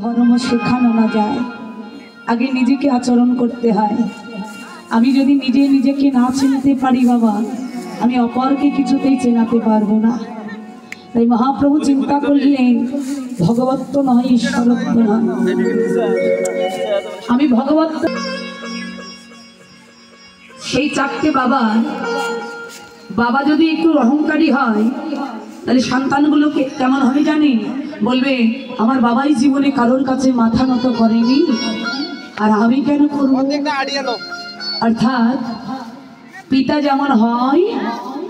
ধর্ম শেখানো না যায়, আগে নিজেকে আচরণ করতে হয়। আমি যদি নিজেকে না চিনতে পারি বাবা, আমি অপরকে কিছুতেই চেনাতে পারবো না। তাই মহাপ্রভু চিন্তা করলেন, ভগবত্ব নয়, ঈশ্বরত্ব নয়, আমি ভগবত্ব। সেই চারটে বাবা যদি একটু অহংকারী হয়, তাহলে সন্তানগুলোকে কেমন হবে জানি, বলবে আমার বাবাই জীবনে কারোর কাছে মাথা নত করেনি, আর আমি কেন করব। অর্থাৎ পিতা যেমন হয়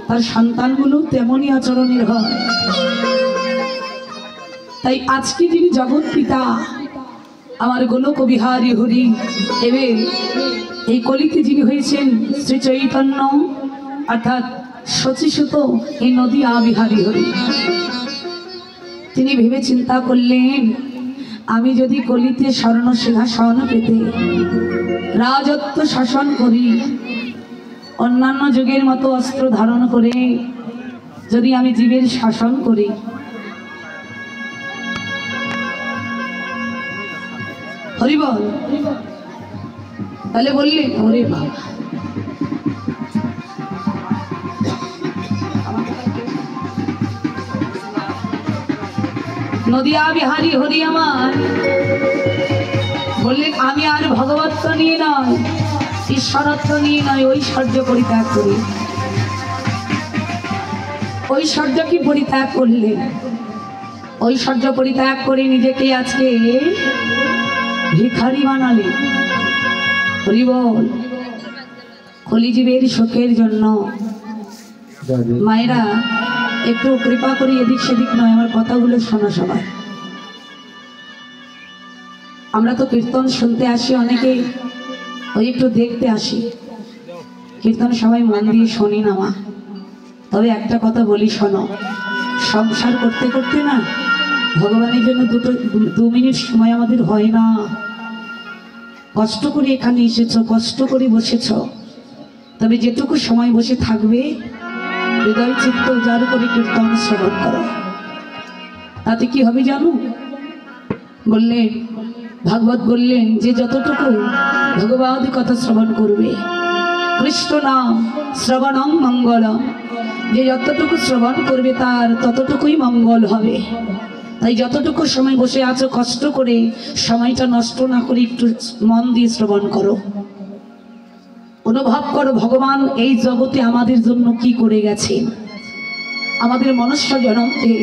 তার সন্তানগুলো তেমনই আচরণের হয়। তাই আজকে যিনি জগৎ পিতা আমার গোলক বিহারী হরি, এবার এই কলিতে যিনি হয়েছেন শ্রী চৈতন্য অর্থাৎ শচীসুত এই নদী বিহারী হরি, তিনি ভেবে চিন্তা করলেন, আমি যদি কলিতে স্বর্ণ সিংহাসন পেতে রাজত্ব শাসন করি, অন্যান্য যুগের মতো অস্ত্র ধারণ করে যদি আমি জীবের শাসন করি, হরি বল, তাহলে বললেন ওরে বাবা, নদিয়া বিহারী হরি আমার বললেন, আমি আর ভগবত্ব নিয়ে নয়, ঈশ্বরত্ব নিয়ে নয়, ঐশ্বর্য পরিত্যাগ করি। ঐশ্বর্য কি পরিত্যাগ করলেন? ঐশ্বর্য পরিত্যাগ করে নিজেকে আজকে ভিখারি বানালেন। হরি বল। কলিজীবের শোকের জন্য মায়েরা একটু কৃপা করে এদিক সেদিক নয়, আমার কথাগুলো শোনো সবাই। আমরা তো কীর্তন শুনতে আসি, অনেকে ওই একটু দেখতে আসি, কীর্তন সবাই মন দিয়ে শুনি না মা। তবে একটা কথা বলি শোনো, সংসার করতে করতে না ভগবানের জন্য 2 মিনিট সময় আমাদের হয় না। কষ্ট করে এখানে এসেছো, কষ্ট করে বসেছ, তবে যেটুকু সময় বসে থাকবে হৃদয় চিত্ত উজাড় করে কীর্তন শ্রবণ করো। তাতে কি হবে জানো? বললেন ভাগবত বললেন যে যতটুকু ভগবত কথা শ্রবণ করবে, কৃষ্ণ নাম শ্রবণং মঙ্গলম, যে যতটুকু শ্রবণ করবে তার ততটুকুই মঙ্গল হবে। তাই যতটুকু সময় বসে আছো কষ্ট করে সময়টা নষ্ট না করে একটু মন দিয়ে শ্রবণ করো, অনুভব করো ভগবান এই জগতে আমাদের জন্য কি করে গেছেন, আমাদের মনুষ্য জন্মে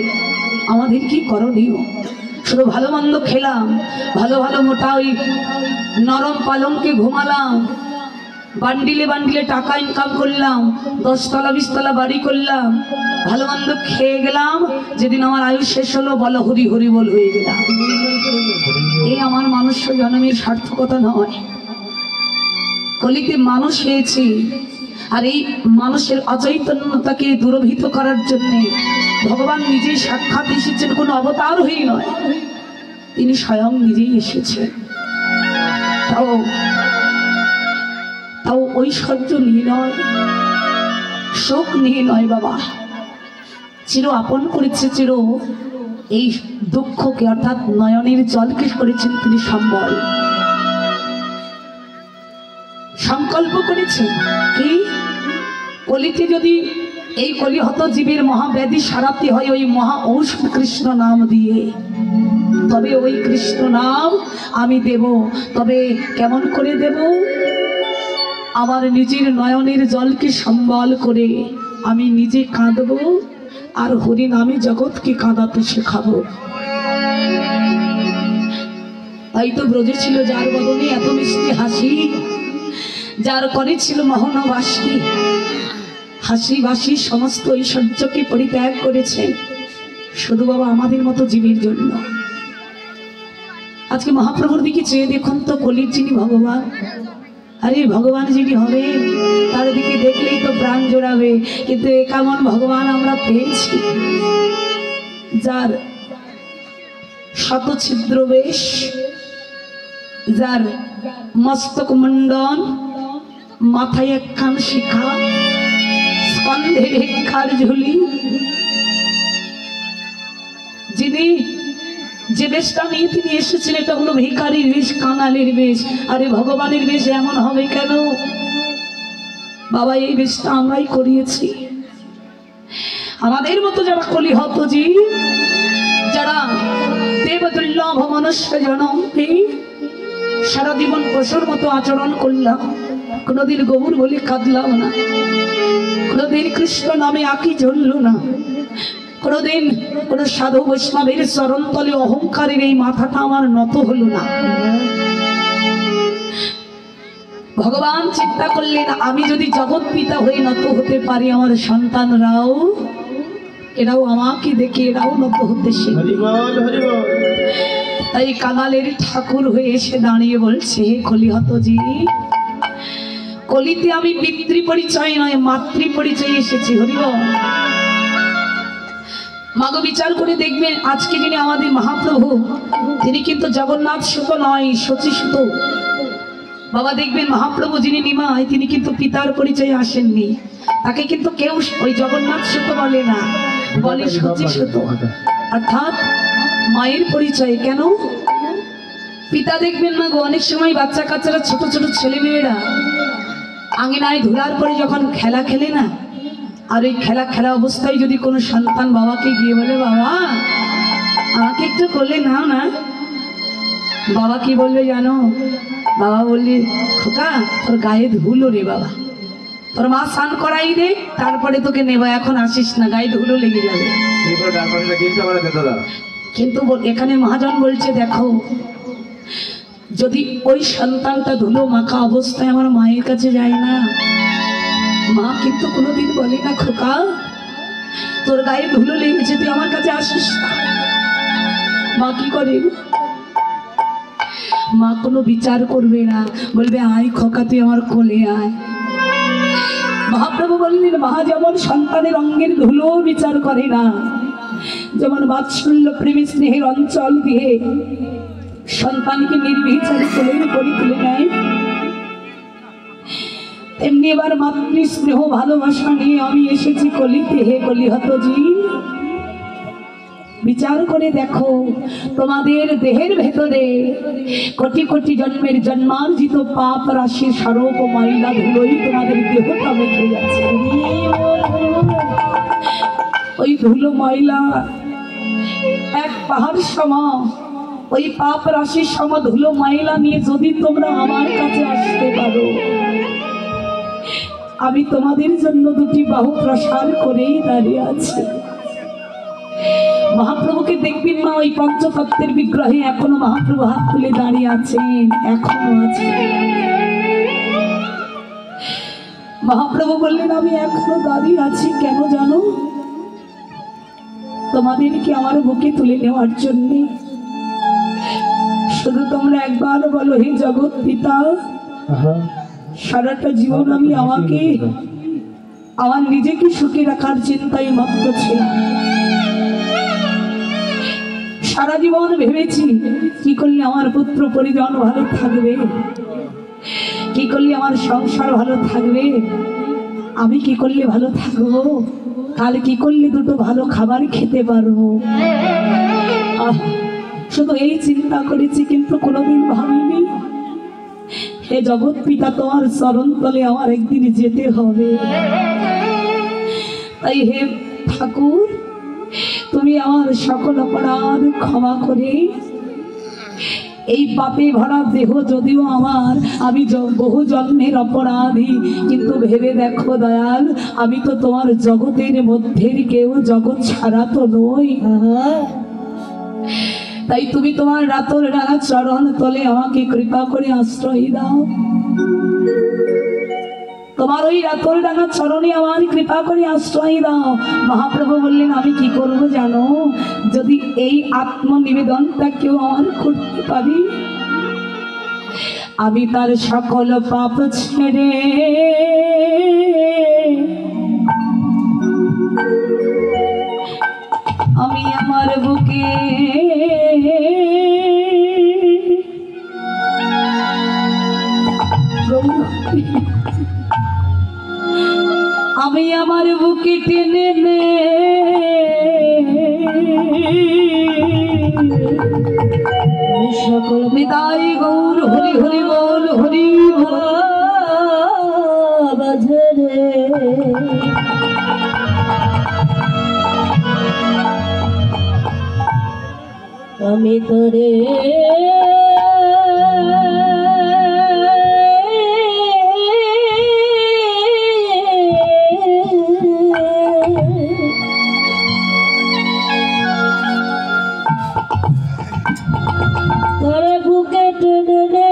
আমাদের কি করণীয়। শুধু ভালো মন্দ খেলাম, ভালো ভালো মোটা ওই নরম পালঙ্কে ঘুমালাম, বান্ডিলে বান্ডিলে টাকা ইনকাম করলাম, 10 তলা 20 তলা বাড়ি করলাম, ভালো মন্দ খেয়ে গেলাম, যেদিন আমার আয়ু শেষ হলো বলো হরি হরি বল হয়ে গেলাম। এই আমার মনুষ্য জন্মের সার্থকতা নয়। কলিতে মানুষ হয়েছি, আর এই মানুষের অচৈতন্যতাকে দূরভীত করার জন্য ভগবান নিজেই সাক্ষাৎ এসেছেন, কোনো অবতার হয়ে নয়, তিনি স্বয়ং নিজেই এসেছেন। তাও ঐশ্বর্য নিয়ে নয়, শোক নিয়ে নয় বাবা, চির আপন করেছে, চির এই দুঃখকে অর্থাৎ নয়নের জলকে করেছেন তিনি সম্বল। সংকল্প করেছেন কি, কলিতে যদি এই কলিহত জীবের মহাব্যাধি সারাতে হয় ওই মহা ঔষধ কৃষ্ণ নাম দিয়ে, তবে ওই কৃষ্ণ নাম আমি দেব। তবে কেমন করে দেব? আমার নিজের নয়নের জলকে সম্বল করে আমি নিজে কাঁদব, আর হরি নামে জগৎকে কাঁদাতে শেখাবো। তাই তো ব্রজে ছিল যার বদনে এত মিষ্টি হাসি, যার করে ছিল মোহনবাসী, হাসি বাসি সমস্ত ঐশ্বর্যকে পরিত্যাগ করেছেন শুধু বাবা আমাদের মতো জীবের জন্য। আজকে মহাপ্রভুর দিকে চেয়ে দেখুন তো, কলির যিনি ভগবান, আরে ভগবান যিনি হবেন তার দিকে দেখলেই তো প্রাণ জোড়াবে। কিন্তু কেমন ভগবান আমরা পেয়েছি, যার শতছিদ্র বেশ, যার মস্তক মুন্ডন, মাথায় একখান শিখা, স্কন্ধে ভিক্ষার ঝুলি, যিনি যে বেশটা নিয়ে তিনি এসেছেন এটা হলো ভিখারির বেশ, কাঙালের বেশ। আরে ভগবানের বেশ এমন হবে কেন বাবা? এই বেশটা আমরাই করিয়েছি। আমাদের মতো যারা কলিহত জীব, যারা দেবদুর্লভ মনুষ্য জনম, সারা জীবন পশুর মতো আচরণ করলাম, কোনোদিন গৌর বলে কাঁদলাম না, কোনোদিন কৃষ্ণ নামে আঁকি জ্বলল না, কোনোদিন কোন সাধু বৈষ্ণবের চরণ তলে অহংকারের এই মাথাটা আমার নত হলো না। ভগবান চিন্তা করলেন আমি যদি জগৎ পিতা হয়ে নত হতে পারি, আমার সন্তানরাও এরাও আমাকে দেখে এরাও নত হতে শিখবে। তাই কাঙালের ঠাকুর হয়ে এসে দাঁড়িয়ে বলছে, হে কলিহতজি, কলিতে আমি পিতৃ পরিচয় নয় মাতৃ পরিচয় এসেছি। হরিবল। মাগো বিচার করে দেখবেন আজকে যিনি আমাদের মহাপ্রভু, তিনি কিন্তু জগন্নাথ সুত নয়, শচী সুত। বাবা দেখবেন মহাপ্রভু যিনি নিমাই, তিনি কিন্তু পিতার পরিচয়ে আসেননি। তাকে কিন্তু কেউ ওই জগন্নাথ সুত বলে না, বলে শচী সুত, অর্থাৎ মায়ের পরিচয়। কেন? পিতা দেখবেন না গো, অনেক সময় বাচ্চা কাচ্চারা, ছোট ছোট ছেলে মেয়েরা আঙিনায় ধুলার পরে যখন খেলা খেলে না, আর ওই খেলা অবস্থায় যদি কোনো সন্তান বাবাকে গিয়ে বলে, বাবা আমাকে একটু কোলে নাও না, বাবা কি বলবে জানো? বাবা বললে, খোকা তোর গায়ে ধুলো রে বাবা, তোর মা স্নান করাই দে, তারপরে তোকে নেবা, এখন আসিস না, গায়ে ধুলো লেগে যাবে। কিন্তু এখানে মহাজন বলছে, দেখো যদি ওই সন্তানটা ধুলো মাখা অবস্থায় আমার মায়ের কাছে যায় না, মা কিন্তু কোনোদিন বলে না, খোকা তোর গায়ে ধুলো লেগেছে, তুই আমার কাছে আসিস না। মা কি করে? মা কোনো বিচার করবে না, বলবে আয় খোকা তুই আমার কোলে আয়। মহাপ্রভু বললেন, মা যেমন সন্তানের অঙ্গের ধুলো বিচার করে না, যেমন বাৎসল্য প্রেমী স্নেহের অঞ্চল দিয়ে সন্তানকে নির্বিচারে কোলের করে তুলে নেয়, তেমনি এবার মাতৃ স্নেহ ভালোবাসা নিয়ে আমি এসেছি কলিতে। হে কলিহতজি, বিচার করে দেখো তোমাদের দেহের ভেতরে কোটি কোটি জন্মের জন্মার্জিত পাপ রাশির স্বরূপ ময়লা ধুলোই তোমাদের দেহটা মেখে গেছে। ওই ধুলো ময়লা এক পাহাড় সম, ওই পাপ রাশির সম ধুলো ময়লা নিয়ে যদি তোমরা আমার কাছে আসতে পারো, আমি তোমাদের জন্য দুটি বাহু প্রসার করেই দাঁড়িয়ে আছি। মহাপ্রভুকে দেখবেন মা, ওই পঞ্চতত্ত্বের বিগ্রহে এখনো মহাপ্রভু হাত তুলে দাঁড়িয়ে আছেন, এখনো আছে। মহাপ্রভু বললেন, আমি এখনো দাঁড়িয়ে আছি কেন জানো? তোমাদেরকে আমার বুকে তুলে নেওয়ার জন্য। শুধু তোমরা একবার বলো, হে জগৎ পিতা, সারাটা জীবন আমি আমাকে আমার নিজেকে সুখে রাখার চিন্তায় মত্ত ছিলাম। সারা জীবন ভেবেছি কি করলে আমার পুত্র পরিজন ভালো থাকবে, কি করলে আমার সংসার ভালো থাকবে, আমি কি করলে ভালো থাকবো, কাল কি করলে দুটো ভালো খাবার খেতে পারবো। শুধু এই চিন্তা করেছি, কিন্তু কোনোদিন ভাবিনি হে জগৎ পিতা, তোমার চরণ তলে আমার একদিন যেতে হবে। তাই হে ঠাকুর, তুমি আমার সকল অপরাধ ক্ষমা করে এই পাপে ভরা দেহ যদিও আমার, আমি বহু জন্মের অপরাধী, কিন্তু ভেবে দেখো দয়াল, আমি তো তোমার জগতের মধ্যের কেউ, জগৎ ছাড়া তো নই। তাই তুমি তোমার রাতর রাঙা চরণ তলে আমাকে কৃপা করে আশ্রয় দাও। তোমার ওই রাতর রাঙা চরণে আমার কৃপা করে আশ্রয় দাও। মহাপ্রভু বললেন, আমি কি করব জানো? যদি এই আত্মনিবেদনটা কেউ আমার করতে পারি, আমি তার সকল পাপ ছেড়ে আমি আমার বুকে আমি আমার বুকে টেনে নে সকল নিতাই গৌর হরি হরি বল হরি বাজে রে আমি তোরে তোরে বুকে টেনে রে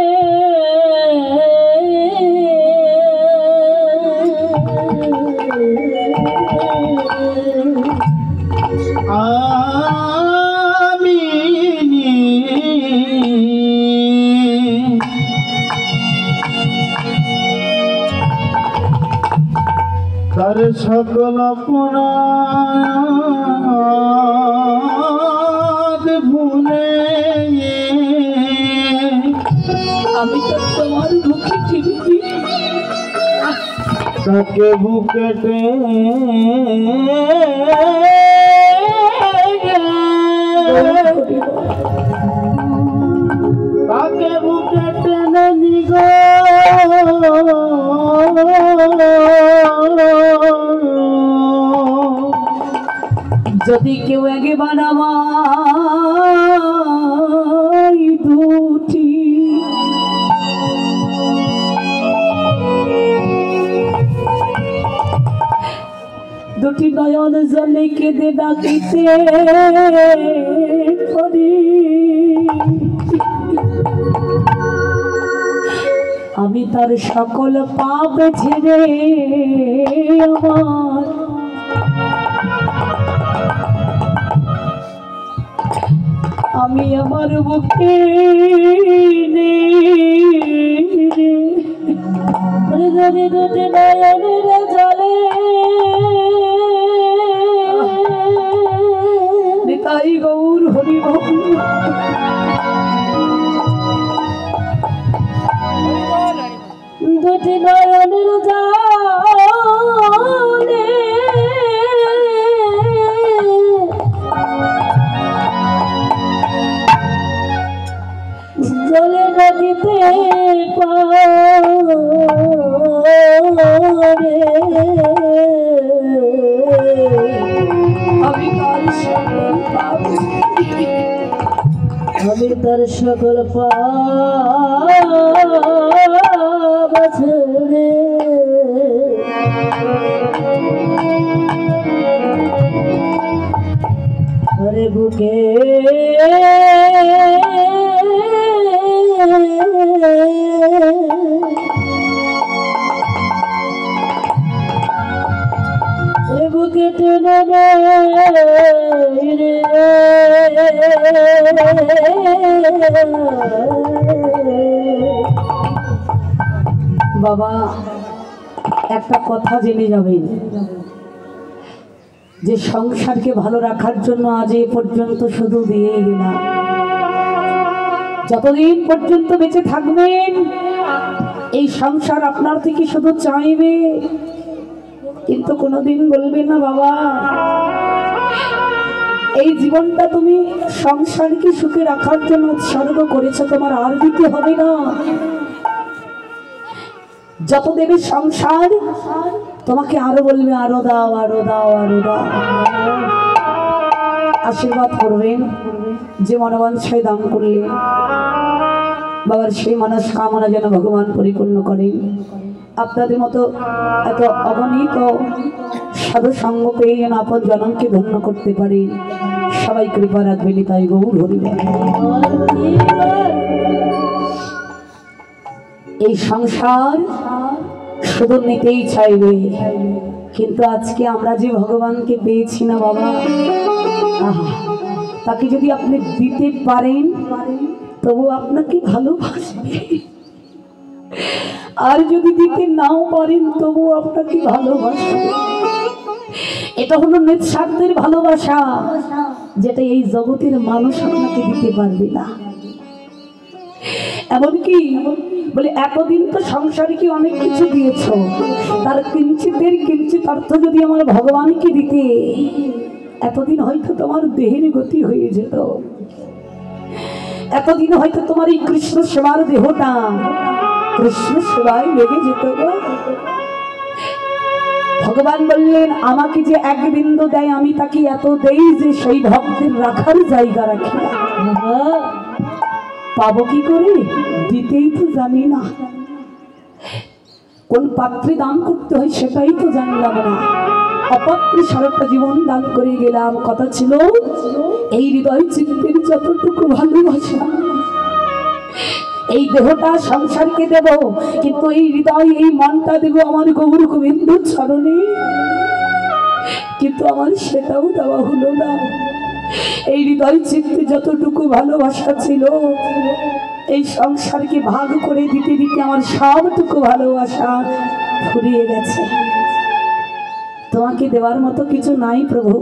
তার সকল অপরাধ ভুলে আমি তো তোমার মুখে চিনি তাকে বুকে তাকে বুকে টেনে নিগো যদি কেউ একবার আমার দুটি নয়ন জলে কেঁদে ডাকিতে পারি আমি তার সকল পাপ ছেড়ে আমার আমি আমার বুকে নয়নের জলে নিতাই গৌর হরি বল দুটি নয়নের জলে জলে নদীতে আমি তার সকল পাপ ছেড়ে আরে বুকে বুকে টেনে রে বাবা একটা কথা জেনে যাবেন যে সংসারকে ভালো রাখার জন্য আজ এ পর্যন্ত শুধু দিয়ে গেলাম যতদিন পর্যন্ত বেঁচে থাকবেন এই সংসার আপনার থেকে শুধু চাইবে কিন্তু কোনোদিন বলবে না বাবা এই জীবনটা তুমি সংসারকে সুখে রাখার জন্য উৎসর্গ করেছো তোমার আর দিতে হবে না যত দেবে সংসার তোমাকে আরো বলবে আরো দাও আরো দাও আরো দাও আশীর্বাদ করবেন যে মনোবাঞ্ছায় দান করলেন বাবার সেই মানস কামনা যেন ভগবান পরিপূর্ণ করেন আপনাদের মতো এত অগণিত সাধু সঙ্গ পেয়ে যেন আপন জনমকে ধন্য করতে পারে সবাই কৃপা রাখবেন তাই গৌর হরি বল এই সংসার শুধু নিতেই চাইবে কিন্তু আজকে আমরা যে ভগবানকে পেয়েছি না বাবা তাকে যদি আপনি দিতে পারেন তবু আপনাকে ভালোবাসবে আর যদি দিতে নাও পারেন তবু আপনাকে ভালোবাসবে এটা হলো নিঃস্বার্থের ভালোবাসা যেটা এই জগতের মানুষ আপনাকে দিতে পারবে না এমনকি বলে এতদিন তো সংসারে কি অনেক কিছু দিয়েছ তার কিঞ্চিতের কিঞ্চিত অর্থ যদি আমার ভগবানকে দিতে এতদিন হয়তো তোমার দেহের গতি হয়ে যেত এতদিন হয়তো তোমার এই কৃষ্ণ সেবার দেহটা কৃষ্ণ সেবায় লেগে যেত গো। ভগবান বললেন আমাকে যে এক বিন্দু দেয় আমি তাকে এত দেই যে সেই ভক্তের রাখার জায়গা রাখি না। পাবো কি করে? দিতেই তো জানি না, কোন পাত্রে দান করতে হয় সেটাই তো জানলাম না। অপাত্রে সারাটা জীবন দান করে গেলাম। কথা ছিল এই হৃদয় চিত্তের যতটুকু ভালোবাসা, এই দেহটা সংসারকে দেব, কিন্তু এই হৃদয় এই মনটা দেব আমার গৌর গোবিন্দর চরণে। কিন্তু আমার সেটাও দেওয়া হলো না। এই হৃদয় চিত্তে যতটুকু ভালোবাসা ছিল এই সংসারকে ভাগ করে দিতে দিতে আমার সবটুকু ভালোবাসা ফুরিয়ে গেছে। তোমাকে দেওয়ার মতো কিছু নাই প্রভু।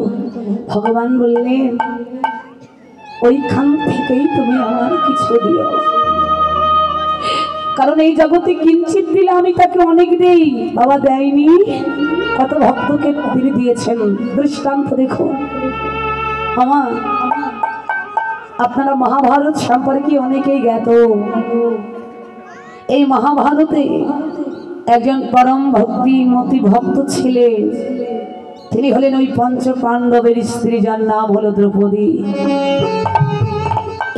ভগবান বললেন ওইখান থেকেই তুমি আমার কিছু দিও, কারণ এই জগতে কিঞ্চিত দিলে আমি তাকে অনেক দেই। বাবা দেয়নি, কত ভক্তকে তিনি দিয়েছেন। দৃষ্টান্ত দেখো আমার, আপনারা মহাভারত সম্পর্কে অনেকেই জ্ঞাত। এই মহাভারতে একজন পরম ভক্তিমতী ভক্ত ছিলেন, তিনি হলেন ওই পঞ্চ পাণ্ডবের স্ত্রী, যার নাম হলো দ্রৌপদী।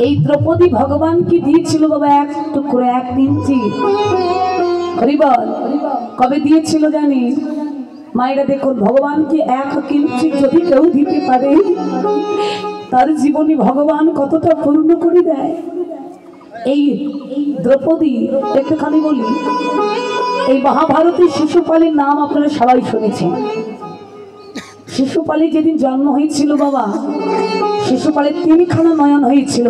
এই দ্রৌপদী ভগবানকে দিয়েছিল বাবা এক টুকরো, এক ইঞ্চি। হরিবল কবে দিয়েছিল জানি? মায়েরা দেখুন, ভগবানকে এক ইঞ্চি যদি কেউ দিতে পারে তার জীবনে ভগবান কতটা পূর্ণ করে দেয়। এই দ্রৌপদী একটুখানি বলি, এই মহাভারতের শিশুপালের নাম আপনারা সবাই শুনেছেন। শিশুপালের যেদিন জন্ম হয়েছিল বাবা, শিশুপালের 3খানা নয়ন হয়েছিল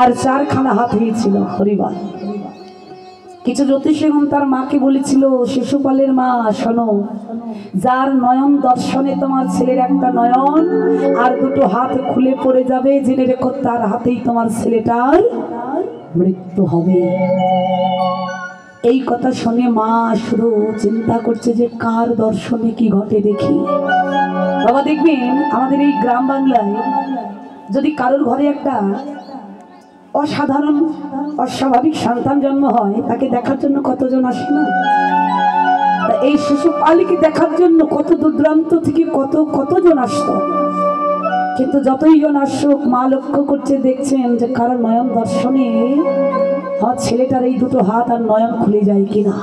আর 4খানা হাত হয়েছিল। হরিবল কিছু জ্যোতিষীগণ তার মাকে বলেছিল, শিশুপালের মা শোনো, যার নয়ন দর্শনে তোমার ছেলের একটা নয়ন আর 2টো হাত খুলে পড়ে যাবে, জেনে রেখো তার হাতেই তোমার ছেলেটার মৃত্যু হবে। এই কথা শুনে মা শুধু চিন্তা করছে যে কার দর্শনে কি ঘটে দেখি। বাবা দেখবেন আমাদের এই গ্রাম বাংলায় যদি কারোর ঘরে একটা অসাধারণ অস্বাভাবিক সন্তান জন্ম হয়, তাকে দেখার জন্য কতজন আসে না? এই শিশুপালকে দেখার জন্য কত দূর দূরান্ত থেকে কতজন আসতো। কিন্তু যতই জন আসুক, মা লক্ষ্য করছে, দেখছেন যে কারো নয়ন দর্শনে আমার ছেলেটার এই 2টো হাত আর নয়ন খুলে যায় কিনা।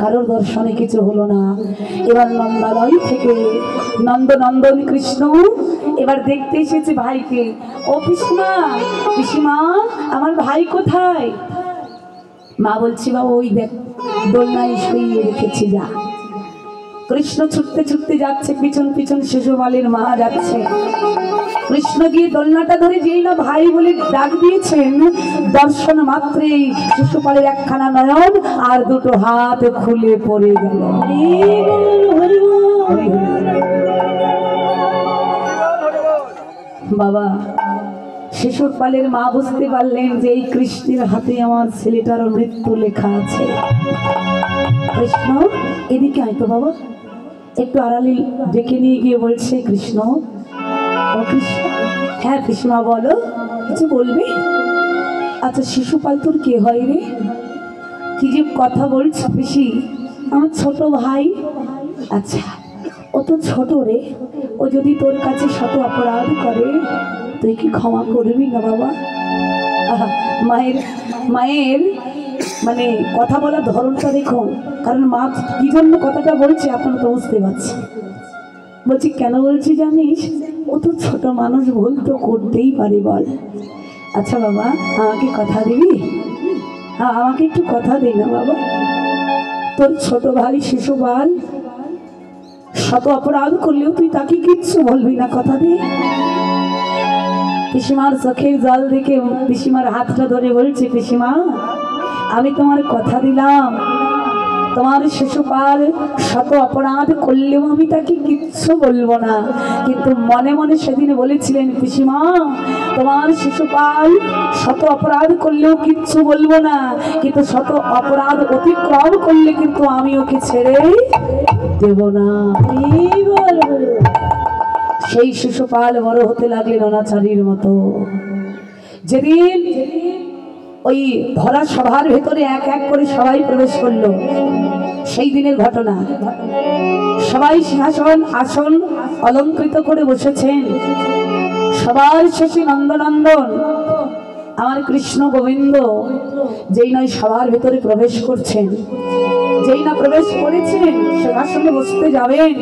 কারোর দর্শনে কিছু হলো না। এবার নন্দালয় থেকে নন্দনন্দন কৃষ্ণ এবার দেখতে এসেছে ভাইকে। ও পিসিমা, পিসিমা আমার ভাই কোথায়? মা বলছি বাবা ওই দেখ দোলনায় শুইয়ে রেখেছি, যা। কৃষ্ণ ছুটতে ছুটতে যাচ্ছে, পিছন পিছন শিশুপালের মা যাচ্ছে। কৃষ্ণ গিয়ে দোলনাটা ধরে যেই না ভাই বলে ডাক দিয়েছেন, দর্শন মাত্রেই শিশুপালের 1খানা নয়ন আর 2টো হাত খুলে পড়ে গেল। বাবা শিশুপালের মা বুঝতে পারলেন যে এই কৃষ্ণের হাতে আমার ছেলেটার মৃত্যু লেখা আছে। কৃষ্ণ এদিকে আয় তো বাবা। একটু আড়ালে ডেকে নিয়ে গিয়ে বলছে, কৃষ্ণ, ও কৃষ্ণ। হ্যাঁ কৃষ্ণা বলো, কিছু বলবি? আচ্ছা শিশুপাল তোর কে হয় রে? কি যে কথা বলছো পিসি? আমার ছোট ভাই। আচ্ছা ও তো ছোট রে, ও যদি তোর কাছে শত অপরাধ করে তুই কি ক্ষমা করবি না বাবা? মায়ের মায়ের মানে কথা বলার ধরনটা দেখুন, কারণ মা কি জন্য কথাটা বলছে আপনারা তো বুঝতে পারছেন। বলছি কেন বলছি জানিস? ও তো ছোট মানুষ, ভুল তো করতেই পারে, বল। আচ্ছা বাবা আমাকে কথা দিবি? হ্যাঁ আমাকে একটু কথা দে না বাবা। তোর ছোট ভাই শিশুপাল শত অপরাধ করলেও তুই তাকে কিচ্ছু বলবি না, কথা দে। পিসিমার চোখের জল দেখে পিসিমার হাতটা ধরে বলছে, পিসিমা আমি তোমার কথা দিলাম, তোমার শিশুপাল শত অপরাধ করলেও আমি তাকে কিচ্ছু বলবো না। কিন্তু মনে মনে সেদিন বলেছিলেন, পিসিমা তোমার শিশুপাল শত অপরাধ করলেও কিচ্ছু বলবো না, কিন্তু শত অপরাধ অতিক্রম করলে কিন্তু আমি ওকে ছেড়ে দেব না। সেই শিশুপাল বড় হতে লাগলেন অনাচারীর মতো। যেদিন ওই ভরা সভার ভেতরে এক এক করে সবাই প্রবেশ করলো। সেই দিনের ঘটনা। সবাই সিংহাসন আসন অলঙ্কৃত করে বসেছেন। সবার শেষে নন্দনন্দন আমার কৃষ্ণ গোবিন্দ যেই নয় সবার ভেতরে প্রবেশ করছেন, যেই না প্রবেশ করেছেন সিংহাসনে বসতে যাবেন,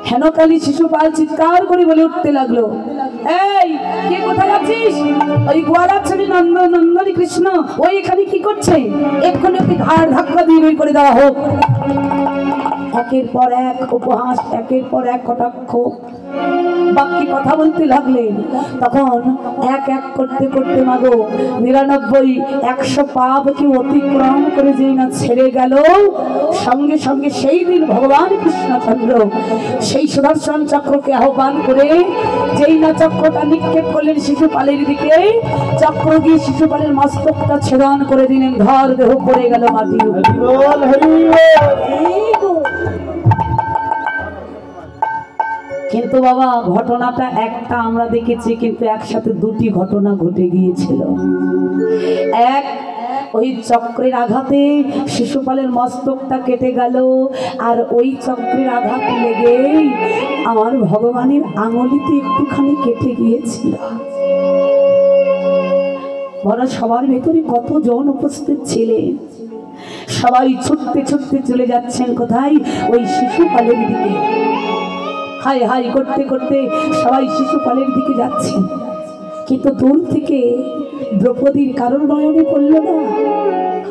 হেনকালী শিশুপাল চিৎকার করে বলে উঠতে লাগলো, এই কে কোথায় আছিস? ওই গোয়ালার ছেলে নন্দনী কৃষ্ণ ওই এখানে কি করছে? এক্ষুনি ওকে ঘাড় ধাক্কা দিয়ে বের করে দেওয়া হোক। একের পর এক উপহাস, একের পর এক কটাক্ষ বাক্যে কথা বলতে লাগলেন। তখন এক এক করতে করতে মাগো 99 100 পাপকে অতিক্রম করে যেই না ছেড়ে গেল, সঙ্গে সঙ্গে সেই দিন ভগবান কৃষ্ণচন্দ্র সেই সুদর্শন চক্রকে আহ্বান করে যেই না চক্রটা নিক্ষেপ করলেন শিশুপালের দিকে, চক্র গিয়ে শিশুপালের মস্তকটা ছেদন করে দিলেন, ধর দেহ পড়ে গেল মাটি। কিন্তু বাবা ঘটনাটা একটা আমরা দেখেছি, কিন্তু একসাথে দুটি ঘটনা ঘটে গিয়েছিল। এক, ওই চক্রের আঘাতে শিশুপালের মস্তকটা কেটে গেল, আর ওই চক্রের আঘাত লেগে আমার ভগবানের আঙুলিতে একটুখানি কেটে গিয়েছিল। বড় সবার ভেতরে কতজন উপস্থিত ছিলেন, সবাই ছুটতে ছুটতে চলে যাচ্ছেন কোথায়? ওই শিশুপালের দিকে। হাই হাই করতে করতে সবাই শিশুপালের দিকে যাচ্ছেন, কিন্তু দূর থেকে দ্রৌপদীর কারোর নয়নে পড়ল না।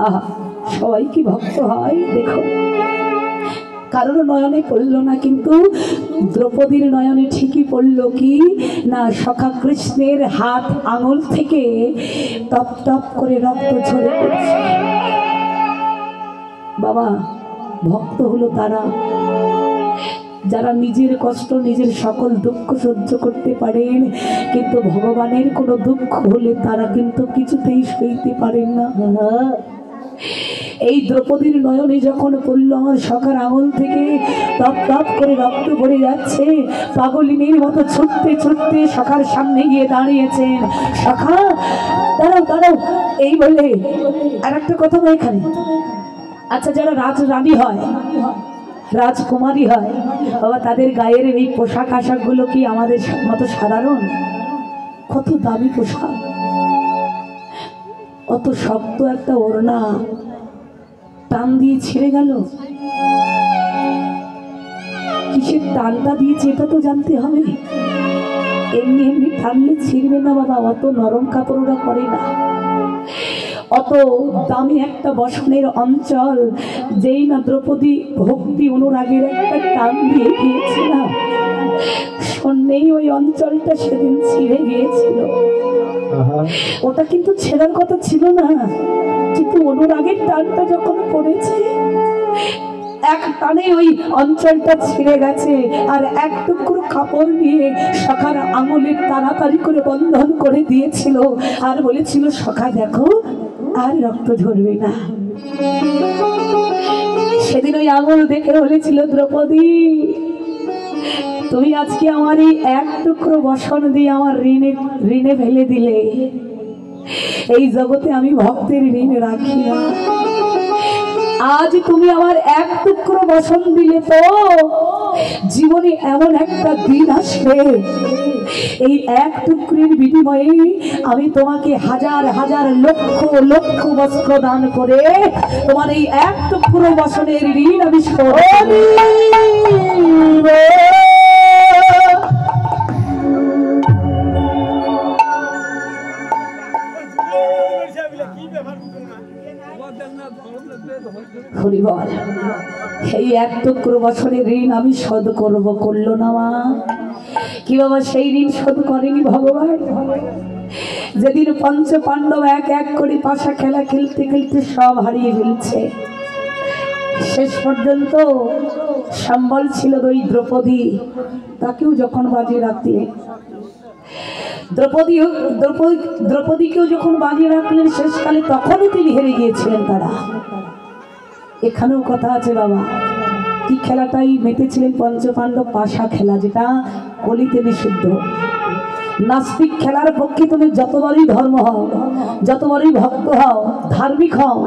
আহা, সবাই কি ভক্ত হয় দেখো, কারোর নয়নে পড়ল না, কিন্তু দ্রৌপদীর নয়নে ঠিকই পড়ল কি না, সখা কৃষ্ণের হাত আঙুল থেকে টপ টপ করে রক্ত ঝরে পড়ছে। বাবা ভক্ত হলো তারা যারা নিজের কষ্ট নিজের সকল দুঃখ সহ্য করতে পারেন, কিন্তু ভগবানের কোনো দুঃখ হলে তারা কিন্তু কিছুতেই সইতে পারেন না। এই দ্রৌপদীর নয়নে যখন পড়ল আমার সখার আঙুল থেকে টপ টপ করে রক্ত পড়ে যাচ্ছে, পাগলিনীর মতো ছুটতে ছুটতে সখার সামনে গিয়ে দাঁড়িয়েছেন। সখা দাঁড়াও দাঁড়াও এই বলে আর একটা কথা বলে এখানে, আচ্ছা যারা রাজরানী হয়, রাজকুমারী হয় বাবা, তাদের গায়ের এই পোশাক আশাক গুলো কি আমাদের মতো সাধারণ? কত দামি পোশাক, অত শক্ত একটা ওড়না টান দিয়ে ছিঁড়ে গেল। কিসের টানটা দিয়েছে এটা তো জানতে হবে। এমনি এমনি টানলে ছিঁড়বে না বাবা, অত নরম কাপড়রা করে না। অত দামি একটা বসনের অঞ্চল যেই না দ্রৌপদী ভক্তি অনুরাগের একটা টান দিয়ে গিয়েছিল, শূন্যেই ওই অঞ্চলটা সেদিন ছিঁড়ে গিয়েছিল। ওটা কিন্তু ছেঁড়ার কথা ছিল না, কিন্তু অনুরাগের টানটা যখন পড়েছে এক টানে ওই অঞ্চলটা ছিঁড়ে গেছে। আর এক টুকরো কাপড় নিয়ে সখার আঙুলের তাড়াতাড়ি করে বন্ধন করে দিয়েছিল, আর বলেছিল সখা দেখো আর রক্ত ঝরবে না। সেদিন ওই আঙুল দেখে বলেছিল দ্রৌপদী তুমি আজকে আমার এই এক টুকরো বসন দিয়ে আমার ঋণে ফেলে দিলে। এই জগতে আমি ভক্তের ঋণ রাখি না, আজ তুমি আমার এক টুকরো বসন দিলে তো জীবনে এমন একটা দিন আসবে, এই এক টুকরির বিনিময়ে আমি তোমাকে হাজার হাজার লক্ষ লক্ষ বস্ত্র দান করে তোমার এই এক টুকরো বসনের ঋণ আমি শোধ করব। হরিবল, এই এক টুকরো বছরের ঋণ আমি শোধ করব, করলো না মা? কি বাবা সেই ঋণ শোধ করেনি ভগবান? যেদিন পঞ্চ পাণ্ডব এক এক করে পাশা খেলা খেলতে খেলতে সব হারিয়ে ফেলছে, শেষ পর্যন্ত সম্বল ছিল ওই দ্রৌপদী, তাকেও যখন বাজিয়ে রাখলেন, দ্রৌপদীকেও যখন বাজিয়ে রাখলেন শেষকালে, তখনই তিনি হেরে গিয়েছিলেন তারা। এখানেও কথা আছে বাবা, কি খেলাটাই মেতেছিলেন পঞ্চপাণ্ডব? পাশা খেলা, যেটা কলিতে নিষিদ্ধ। নাস্তিক খেলার পক্ষে তুমি যতবারই ধর্ম হও, যতবারই ভক্ত হও, ধার্মিক হও,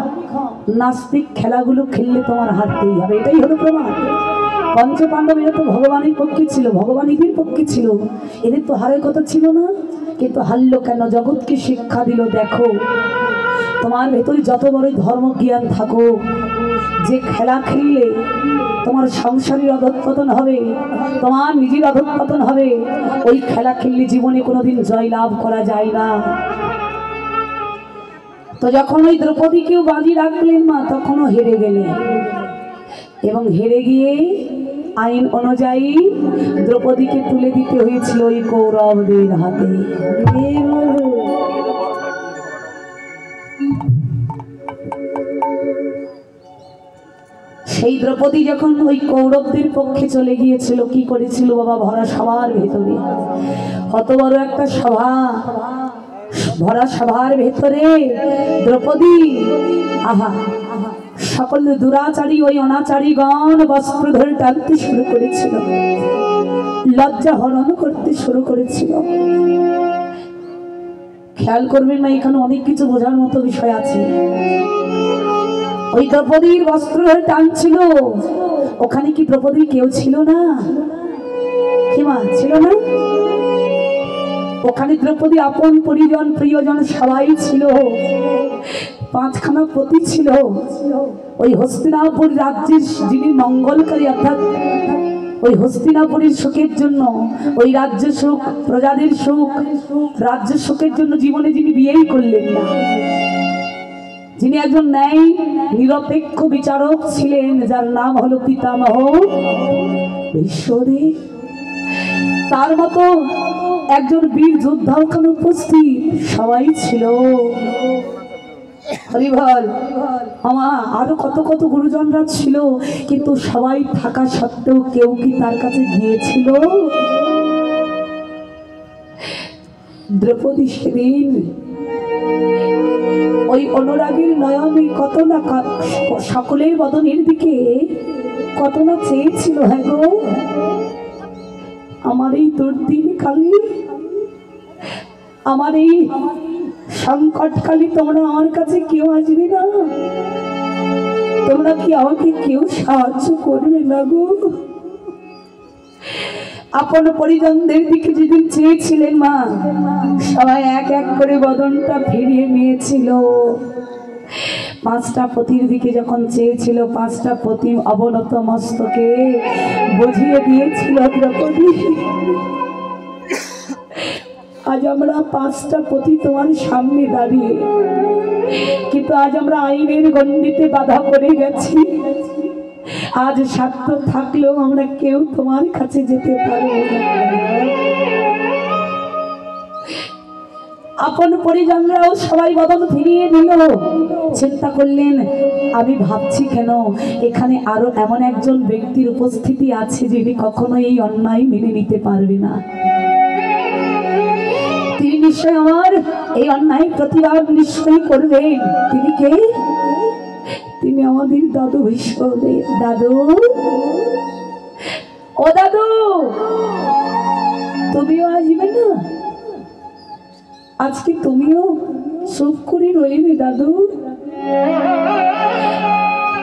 নাস্তিক খেলাগুলো খেললে তোমার হারতেই হবে। এটাই হলো প্রমাণ। পঞ্চপাণ্ডব এরা তো ভগবানের পক্ষে ছিল, ভগবান এদের পক্ষে ছিল, এদের তো হারের কথা ছিল না, কিন্তু হারলো কেন? জগৎকে শিক্ষা দিল, দেখো তোমার ভেতরে যত বড়ই ধর্ম জ্ঞান থাকো, যে খেলা খেললে তোমার সংসারের অধঃপতন হবে, তোমার নিজের অধঃপতন হবে, ওই খেলা খেললে জীবনে কোনোদিন জয় লাভ করা যায় না। তো যখন ওই দ্রৌপদীকেও বাজি রাখলেন মা, তখনও হেরে গেলেন, এবং হেরে গিয়ে আইন অনুযায়ী দ্রৌপদীকে তুলে দিতে হয়েছিল ওই কৌরবদের হাতে। সেই দ্রৌপদী যখন ওই কৌরবদের পক্ষে চলে গিয়েছিল, কি করেছিল বাবা? ভরা সভার ভেতরে, কত বড় একটা সভা, ভরা সভার ভেতরে দ্রৌপদী, আহা, সকল দুরাচারী ওই অনাচারীগণ বস্ত্র ধরে টানতে শুরু করেছিল, লজ্জা হরণ করতে শুরু করেছিল। খেয়াল করবেন না, এখানে অনেক কিছু বোঝার মতো বিষয় আছে। ওই দ্রৌপদীর বস্ত্র ধরে টানছিল, ওখানে কি দ্রৌপদী কেউ ছিল না? কি মা ছিল না? ওখানে দ্রৌপদী আপন পরিজন প্রিয়জন সবাই ছিল, পাঁচখানা পতি ছিল। ওই হস্তিনাপুর রাজ্যের যিনি মঙ্গলকারী, অর্থাৎ ওই হস্তিনাপুরের সুখের জন্য, ওই রাজ্য সুখ, প্রজাদের সুখ, রাজ্য সুখের জন্য জীবনে যিনি বিয়েই করলেন না, যিনি একজন ন্যায় নিরপেক্ষ বিচারক ছিলেন, যার নাম হলো পিতামহ ভীষ্মদেব, তার মতো একজন বীর যোদ্ধা ওখানে উপস্থিত সবাই ছিল। হরিবল আমা, আরো কত কত গুরুজনরা ছিল, কিন্তু সবাই থাকা সত্ত্বেও কেউ কি তার কাছে গিয়েছিল? দ্রৌপদী সেদিন ওই অনুরাগীর নয়নে কত না, সকলের বদনের দিকে কত না চেয়েছিল, হ্যাঁ গো আমার এই দুর্দিন কালে, আমার এই সংকটকালে তোমরা আমার কাছে কেউ আসবে না? তোমরা কি আমাকে কেউ সাহায্য করবে না গো? আপন পরিজনদের দিকে যেদিন চেয়েছিলেন মা, সবাই এক এক করে বদনটা ফিরিয়ে নিয়েছিল। পাঁচটা পতির দিকে যখন চেয়েছিল, পাঁচটা পতি অবনত মস্তকে বুঝিয়ে দিয়েছিল দ্রৌপদী, আজ আমরা পাঁচটা পতি তোমার সামনে দাঁড়িয়ে, কিন্তু আজ আমরা আইনের গণ্ডিতে বাধা পড়ে গেছি। আজ স্বার্থ থাকলেও আমরা কেউ তোমার কাছে যেতে পারবো না। আপন পরিজনরাও সবাই বদন ফিরিয়ে দিল। চিন্তা করলেন, আমি ভাবছি কেন এখানে আরো এমন একজন ব্যক্তির উপস্থিতি আছে যিনি কখনো এই অন্যায় মেনে নিতে পারবে না। তিনি নিশ্চয় আমার এই অন্যায় প্রতিবাদ নিশ্চয়ই করবেন। তিনি কে? তিনি আমাদের দাদু ভীষ্মদেব। দাদু, ও দাদু, তুমিও আসবে না? আজকে তুমিও চুপ করে রইবে দাদু?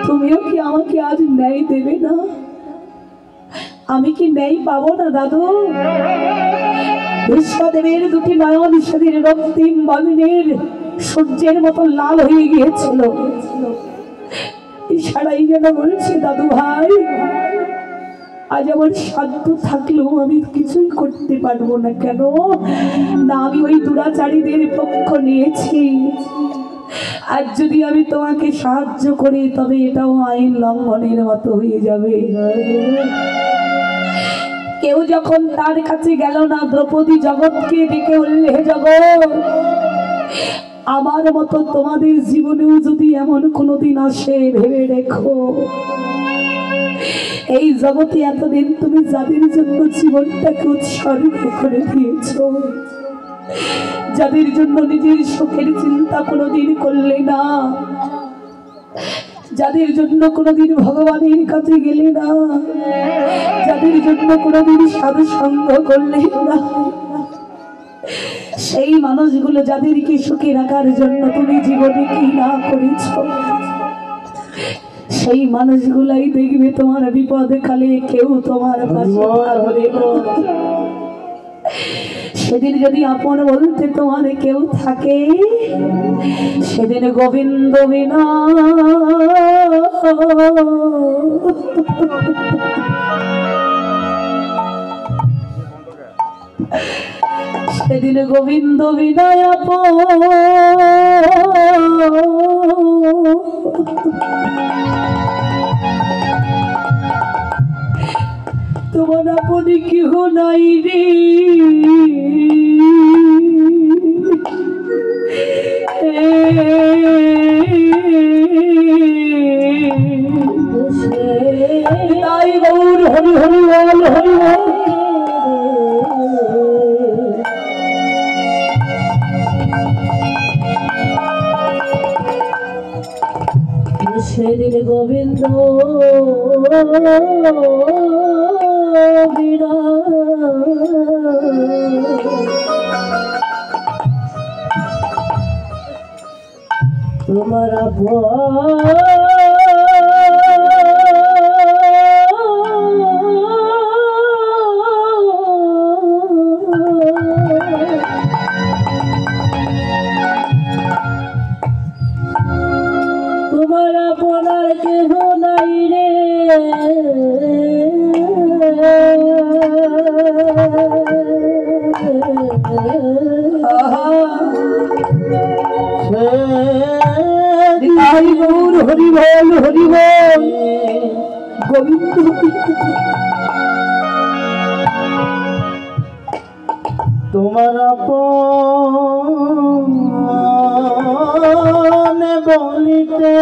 তুমিও কি আমাকে আজ ন্যায় দেবে না? আমি কি ন্যায় পাবো না দাদু? ভীষ্মদেবের দুটি নয়ন সেদিন রক্তিম বর্ণের সূর্যের মতো লাল হয়ে গিয়েছিল। ইশারাই যেন বলছে, দাদু ভাই, আজ আমার সাধ্য থাকলেও আমি কিছুই করতে পারবো না। কেন না? আমি ওই দুরাচারীদের পক্ষ নিয়েছি। আজ যদি আমি তোমাকে সাহায্য করি, তবে এটাও আইন লঙ্ঘনের মতো হয়ে যাবে। কেউ যখন তার কাছে গেল না, দ্রৌপদী জগৎকে ডেকে বললে, হে জগৎ, আমার মতো তোমাদের জীবনেও যদি এমন কোনোদিন আসে, ভেবে রেখো এই জগতে এতদিন তুমি যাদের জন্য জীবনটাকে উৎসর্গ করে দিয়েছ, যাদের জন্য নিজের সুখের চিন্তা কোনোদিন করলে না, যাদের জন্য কোনোদিন ভগবানের কাছে গেলে না, যাদের জন্য কোনোদিন সাধু সঙ্গ করলে না, সেই মানুষগুলো যাদেরকে সুখে রাখার জন্য তুমি জীবনে কি না করেছ, সেই মানুষগুলাই দেখবে তোমার বিপদে কালে কেউ তোমার পাশে থাকবে না। সেদিন যদি আপন বলতে তোমার কেউ থাকে, সেদিন গোবিন্দ বিনা সেদিন গোবিন্দ বিনয় তোমার আপনি কেহ নাই রে। তাই গৌর হরি হরি বল হরি বল। সেদিন গোবিন্দ বিনা তোমার তোমার আপনার কেহ নাই রে। গৌর হরি বল হরি বল গোবিন্দ। তোমার আপন বলিতে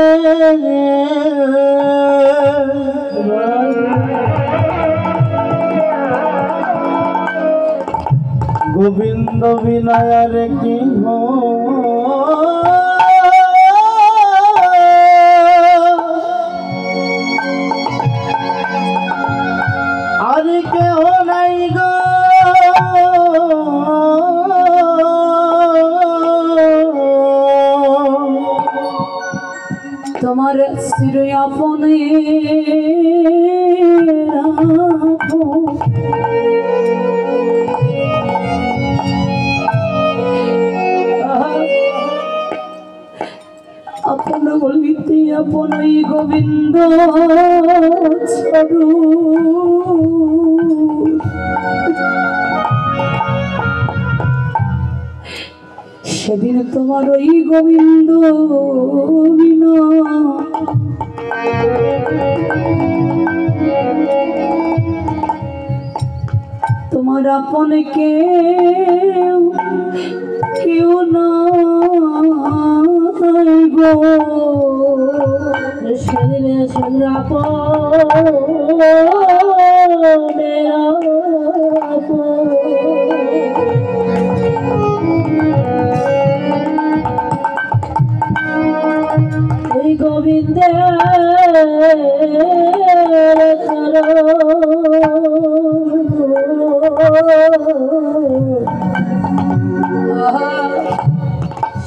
গোবিন্দ বিনায়ার কি আর কেহ নাই গো। তোমার শির আপনে আপন বলিতে আপনই গোবিন্দ ছড়ু। সেদিন তোমার ওই গোবিন্দ বিনা তোমার আপন কেউ কেউ নাই গো। সেদিন ওই গোবিন্দের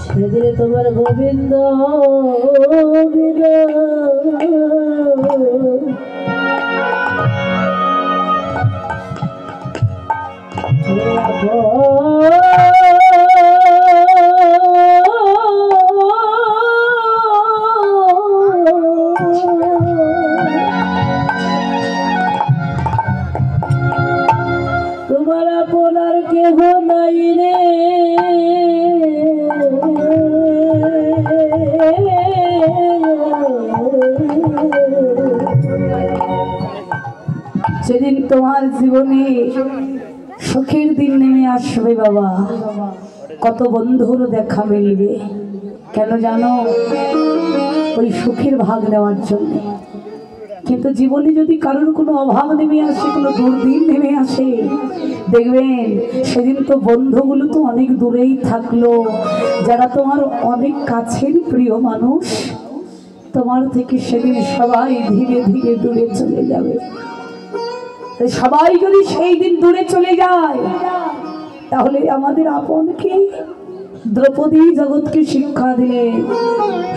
সেদিন তোমার গোবিন্দ তোমার আপনার কেহ নাই রে। সেদিন তোমার জীবনে সুখের দিন নেমে আসবে বাবা, কত বন্ধুর দেখা মিলবে। কেন জানো? ওই সুখের ভাগ নেওয়ার জন্য। কিন্তু জীবনে যদি কারোর কোনো অভাব নেমে আসে, কোনো দুর্দিন নেমে আসে, দেখবেন সেদিন তো বন্ধুগুলো তো অনেক দূরেই থাকলো, যারা তোমার অনেক কাছের প্রিয় মানুষ তোমার থেকে সেদিন সবাই ধীরে ধীরে দূরে চলে যাবে। সবাই যদি সেই দিন দূরে চলে যায়, তাহলে আমাদের আপনকে দ্রৌপদী জগৎকে শিক্ষা দিলেন,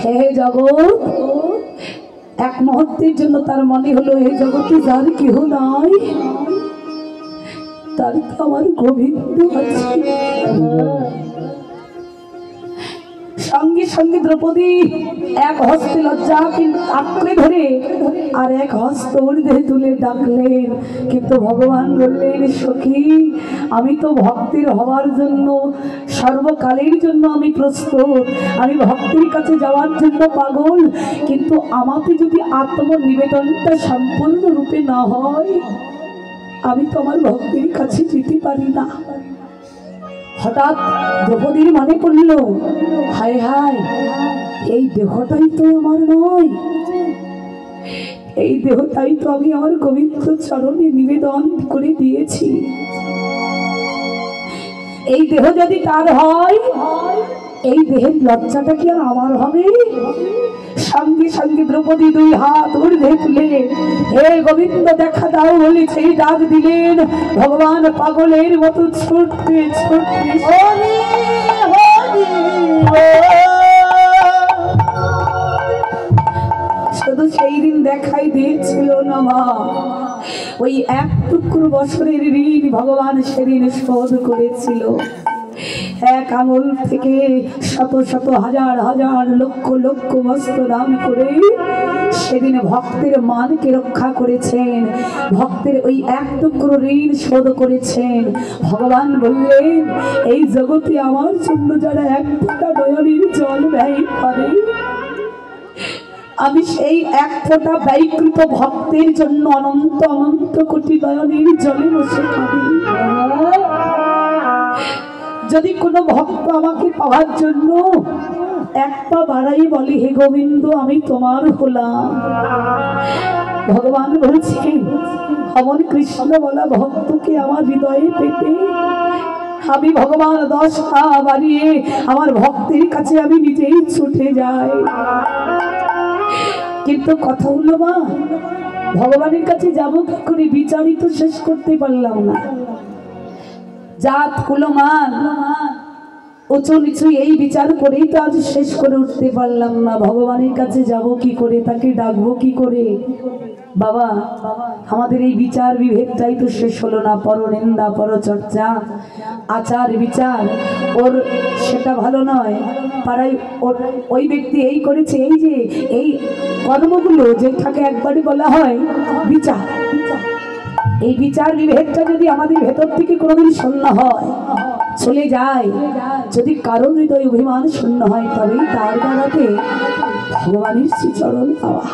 হে জগৎ। এক মুহূর্তের জন্য তার মনে হলো এই জগতে যার কেহ নাই তার তো আমার গোবিন্দ আছে। সঙ্গে সঙ্গে দ্রৌপদী এক হস্তে লজ্জা কিন্তু আঁকড়ে ধরে আর এক হস্ত ঊর্ধ্বে তুলে ডাকলেন, কিন্তু ভগবান বললেন, সখী আমি তো ভক্তের হওয়ার জন্য সর্বকালের জন্য আমি প্রস্তুত, আমি ভক্তের কাছে যাওয়ার জন্য পাগল, কিন্তু আমাকে যদি আত্মনিবেদনটা সম্পূর্ণরূপে না হয় আমি তো আমার ভক্তের কাছে যেতে পারি না। হঠাৎ দ্রৌপদীর মনে পড়ল, হায় হায় এই দেহটাই তো আমার নয়, এই দেহটাই তো আমি আমার গোবিন্দ চরণে নিবেদন করে দিয়েছি। এই দেহ যদি তার হয় এই দেহের লজ্জাটা কি আর আমার হবে? সঙ্গে সঙ্গে দ্রৌপদী দুই হাত ঊর্ধ্বে তুলে হে গোবিন্দ দেখা দাও বলে সেই ডাক দিলেন। ভগবান পাগলের মতো ছুটতে ছুটতে হরি হরি শুধু সেই দিন দেখাই দিয়েছিল না মা, ওই এক টুকরো বছরের ঋণ ভগবান সেদিন শোধ করেছিল। এক আঙুল থেকে শত শত হাজার হাজার লক্ষ লক্ষ বস্ত্র দান করে সেদিন ভক্তের মানকে রক্ষা করেছেন, ভক্তের ওই এক টুকরো ঋণ শোধ করেছেন। ভগবান বললেন, এই জগতে আমার জন্য যারা এক ফোঁটা নয়নের জল ব্যয় করে আমি সেই এক ফোঁটা ব্যয়কৃত ভক্তের জন্য অনন্ত অনন্ত কোটি নয়নের জলে বসে থাকি। যদি কোনো ভক্ত আমাকে পাওয়ার জন্য এক পা বাড়াই বলে, হে গোবিন্দ আমি তোমার হলাম, ভগবান বলছেন অমন কৃষ্ণ বলা ভক্তকে আমার হৃদয়ে পেতে আমি ভগবান 10 পা বাড়িয়ে আমার ভক্তের কাছে আমি নিজেই ছুটে যাই। কিন্তু কথা হলো মা, ভগবানের কাছে যাবো কি করে? বিচারই তো শেষ করতে পারলাম না। জাত কুলমান উঁচু নিচু এই বিচার করেই তো আজ শেষ করে উঠতে পারলাম না। ভগবানের কাছে যাব কি করে, তাকে ডাকবো কি করে? বাবা আমাদের এই বিচার বিভেদটাই তো শেষ হলো না। পরনিন্দা পরচর্চা আচার বিচার ওর সেটা ভালো নয়, পাড়ায় ওই ব্যক্তি এই করেছে, এই যে এই কর্মগুলো যেটাকে একবারে বলা হয় বিচার, এই বিচার বিভেদটা যদি আমাদের ভেতর থেকে কোনোদিন শূন্য হয়, চলে যায়, যদি কারণ হৃদয় অভিমান শূন্য হয়, তবেই তার দ্বারাতে ভগবানের শ্রীচরণ পাওয়া।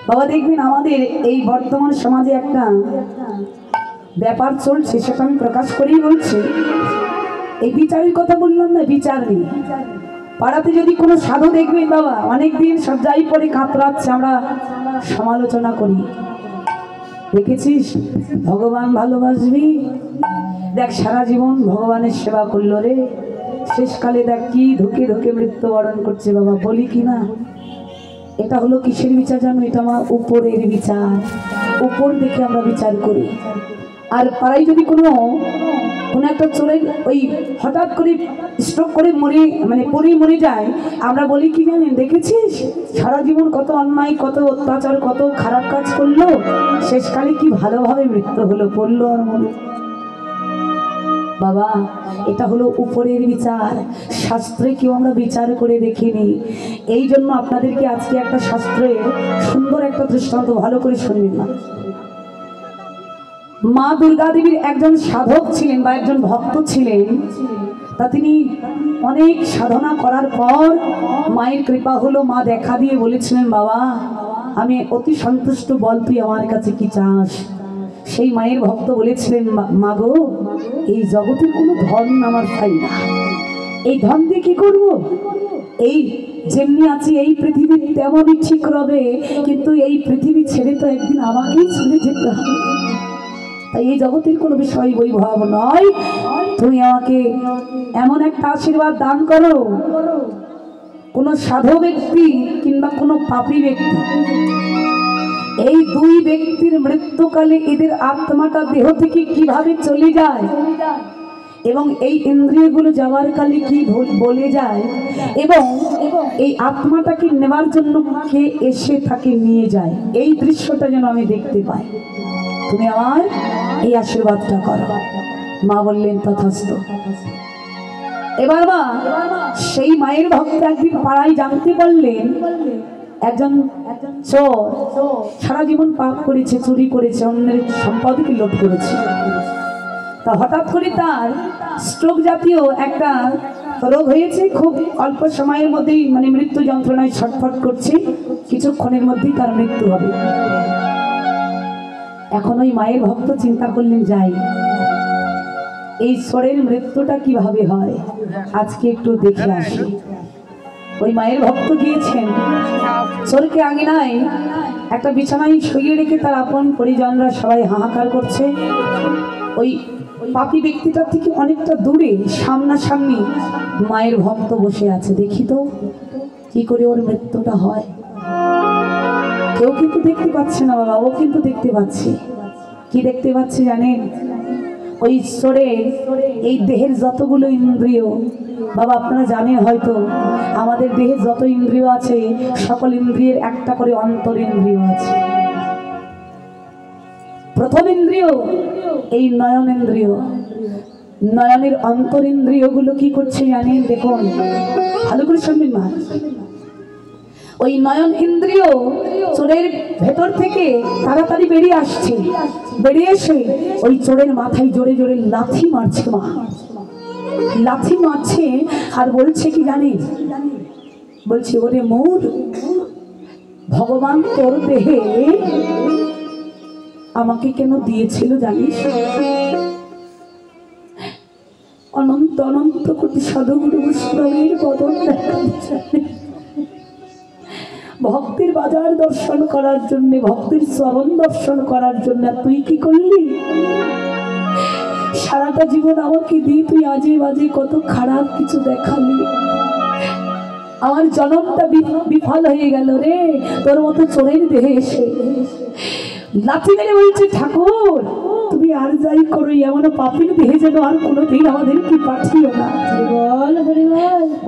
বাবা দেখবেন আমাদের এই বর্তমান সমাজে একটা ব্যাপার চলছে, সেটা আমি প্রকাশ করেই বলছি। এই বিচারের কথা বললাম না, বিচার নেই পাড়াতে। যদি কোনো সাধু দেখবেন বাবা অনেকদিন সজ্জাই পরে কাতরাচ্ছে, আমরা সমালোচনা করি, দেখেছিস ভগবান ভালোবাসবি, দেখ সারা জীবন ভগবানের সেবা করলো রে, শেষকালে দেখ কি ধুকে ধুকে মৃত্যুবরণ করছে। বাবা বলি কি না, এটা হলো কিসের বিচার জানো? এটা আমার উপরের বিচার, উপর দেখে আমরা বিচার করি। আর পাড়ায় যদি কোনো একটা চোরের ওই হঠাৎ করে স্ট্রোক করে মরে যায়, আমরা বলি কি জানেন, দেখেছিস সারা জীবন কত অন্যায় কত অত্যাচার কত খারাপ কাজ করলো, শেষকালে কি ভালোভাবে মৃত্যু হলো, পড়লো আর মরলো। বাবা এটা হলো উপরের বিচার, শাস্ত্রে কেউ আমরা বিচার করে দেখিনি। এই জন্য আপনাদেরকে আজকে একটা শাস্ত্রে সুন্দর একটা দৃষ্টান্ত ভালো করে শুনবেন না। মা দুর্গা দেবীর একজন সাধক ছিলেন বা একজন ভক্ত ছিলেন, তা তিনি অনেক সাধনা করার পর মায়ের কৃপা হলো, মা দেখা দিয়ে বলেছিলেন, বাবা আমি অতি সন্তুষ্ট, বল তুই আমার কাছে কি চাস? সেই মায়ের ভক্ত বলেছিলেন, মা গো এই জগতের কোনো ধন আমার চাই না, এই ধন দিয়ে কি করবো? এই যেমনি আছি এই পৃথিবী তেমনই ঠিক রবে, কিন্তু এই পৃথিবী ছেড়ে তো একদিন আমাকেই চলে যেতে হবে, তাই এই জগতের কোনো বিষয় বৈভব নয়, তুমি আমাকে এমন একটা আশীর্বাদ দান করো, কোনো সাধু ব্যক্তি কিংবা কোনো পাপী ব্যক্তি এই দুই ব্যক্তির মৃত্যুকালে এদের আত্মাটা দেহ থেকে কিভাবে চলে যায় এবং এই ইন্দ্রিয়গুলো যাওয়ার কালে কি বলে যায় এবং এই আত্মাটাকে নেওয়ার জন্য কে এসে তাকে নিয়ে যায়, এই দৃশ্যটা যেন আমি দেখতে পাই। তুমি আমার এই আশীর্বাদটা করো। মা বললেন তথাস্তু। এবার মা সেই মায়ের ভক্ত একদিন পাড়ায় জানতে পারলেন একজন চোর সারা জীবন পাপ করেছে, চুরি করেছে, অন্যের সম্পদকে লুট করেছে। তা হঠাৎ করে তার স্ট্রোক জাতীয় একটা রোগ হয়েছে, খুব অল্প সময়ের মধ্যেই মানে মৃত্যু যন্ত্রণায় ছটফট করছে, কিছুক্ষণের মধ্যেই তার মৃত্যু হবে। এখন ওই মায়ের ভক্ত চিন্তা করলেন, যাই এই চোরের মৃত্যুটা কিভাবে হয় আজকে একটু দেখে আসি। ওই মায়ের ভক্ত গিয়েছেন, চোরকে আঙিনায় একটা বিছানায় শুইয়ে রেখে তার আপন পরিজনরা সবাই হাহাকার করছে। ওই পাপী ব্যক্তিটার থেকে অনেকটা দূরে সামনাসামনি মায়ের ভক্ত বসে আছে। দেখি তো কি করে ওর মৃত্যুটা হয়। কেউ কিন্তু দেখতে পাচ্ছে না বাবা, ও কিন্তু দেখতে পাচ্ছে। কি দেখতে পাচ্ছে জানেন? ওই চোরের এই দেহের যতগুলো ইন্দ্রিয়, বাবা আপনারা জানেন হয়তো আমাদের দেহে যত ইন্দ্রিয় আছে সকল ইন্দ্রিয়ের একটা করে অন্তর ইন্দ্রিয় আছে। প্রথম ইন্দ্রিয় এই নয়ন ইন্দ্রিয়, নয়নের অন্তর ইন্দ্রিয়গুলো কি করছে জানেন? দেখুন ভালো করে শুনবেন মা। ওই নয়ন ইন্দ্রিয় চোরের ভেতর থেকে তাড়াতাড়ি বেরিয়ে আসছে, বেরিয়ে এসে ওই চোরের মাথায় জোরে জোরে লাথি মারছে। মা লাথি মারছে আর বলছে কি জানেন? বলছে, ওরে মোর, ভগবান তোর দেহে আমাকে কেন দিয়েছিল জানিস? অনন্ত অনন্ত কোটি সাধুগুরু বৈষ্ণবের বদন দেখা দিচ্ছে। ভক্তির বাজার দর্শন করার জন্য, ভক্তির চরণ দর্শন করার জন্য তুই কি করলি? সারাটা জীবন আমাকে দিয়ে তুই আজে বাজে কত খারাপ কিছু দেখালি। আমার জন্মটা বিফল হয়ে গেল রে তোর মতো চোরের দেহে এসে। লাথি মেরে বলছে, ঠাকুর তুমি আর যাই করো, এমন পাপীর দেহে যেন আর কোনোদিন আমাদেরকে পাঠিও না।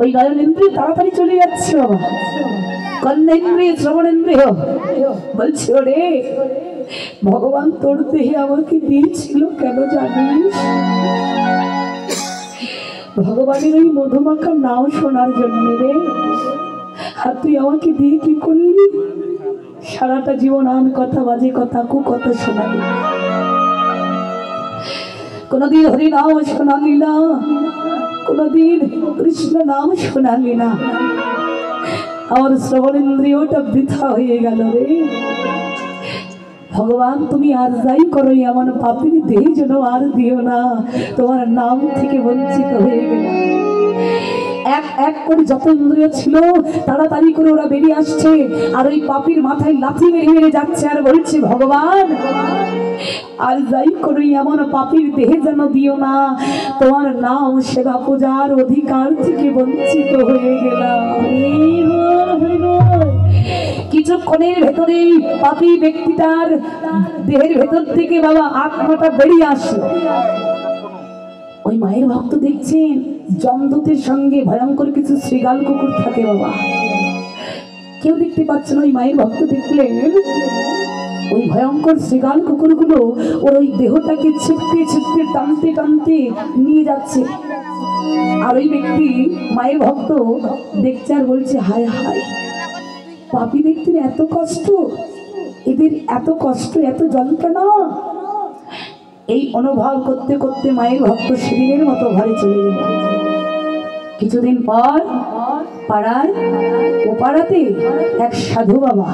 ওই নয়ন ইন্দ্রিয় তাড়াতাড়ি চলে যাচ্ছে বাবা। কর্ণেন্দ্রিয়, শ্রবণেন্দ্রিয় বলছে, ওরে ভগবান তোর দেহে আমাকে দিয়েছিল কেন জানিস? ভগবানের ওই মধুমাখা নাও শোনার জন্য রে। আর তুই আমাকে দিয়ে কি করলি? সারাটা জীবন আন কথা, বাজে কথা, কু কথা শোনালি। কোনদিন হরি নাম শোনালি না, কোনদিন কৃষ্ণ নাম শোনালি না। আমার শ্রবণেন্দ্রিয়টা বৃথা হয়ে গেল রে। ভগবান তুমি আর যাই করো, এমন পাপীর দেহ যেন আর দিও না, তোমার নাম থেকে বঞ্চিত হয়ে গেল। এক এক করে যত ইন্দ্রিয় ছিল তাড়াতাড়ি করে ওরা বেরিয়ে আসছে, আর ওই পাপীর মাথায় লাথি মেরে মেরে যাচ্ছে আর বলছে, ভগবান আর যাই করো, এমন পাপীর দেহে যেন দিও না, তোমার নাম সেবা পূজার অধিকার থেকে বঞ্চিত হয়ে গেলাম। কিছুক্ষণের ভেতরে পাপী ব্যক্তিটার দেহের ভেতর থেকে বাবা আত্মাটা বেরিয়ে আসলো। ওই মায়ের ভক্ত দেখছেন যমদূতের সঙ্গে ভয়ঙ্কর কিছু শ্রীগাল কুকুর থাকে বাবা, কেউ দেখতে পাচ্ছে না। ওই মায়ের ভক্ত দেখলেন ওই ভয়ঙ্কর শ্রীগাল কুকুরগুলো ওর ওই দেহটাকে ছিপতে ছিপতে টানতে টানতে নিয়ে যাচ্ছে। আর ওই ব্যক্তি মায়ের ভক্ত দেখছে আর বলছে, হায় হায়, পাপী ব্যক্তির এত কষ্ট, এদের এত কষ্ট, এত যন্ত্রণা। এই অনুভব করতে করতে মায়ের ভক্ত সেদিনের মতো ঘরে চলে গেল। কিছুদিন পর পাড়ার ওপাড়াতে এক সাধু বাবা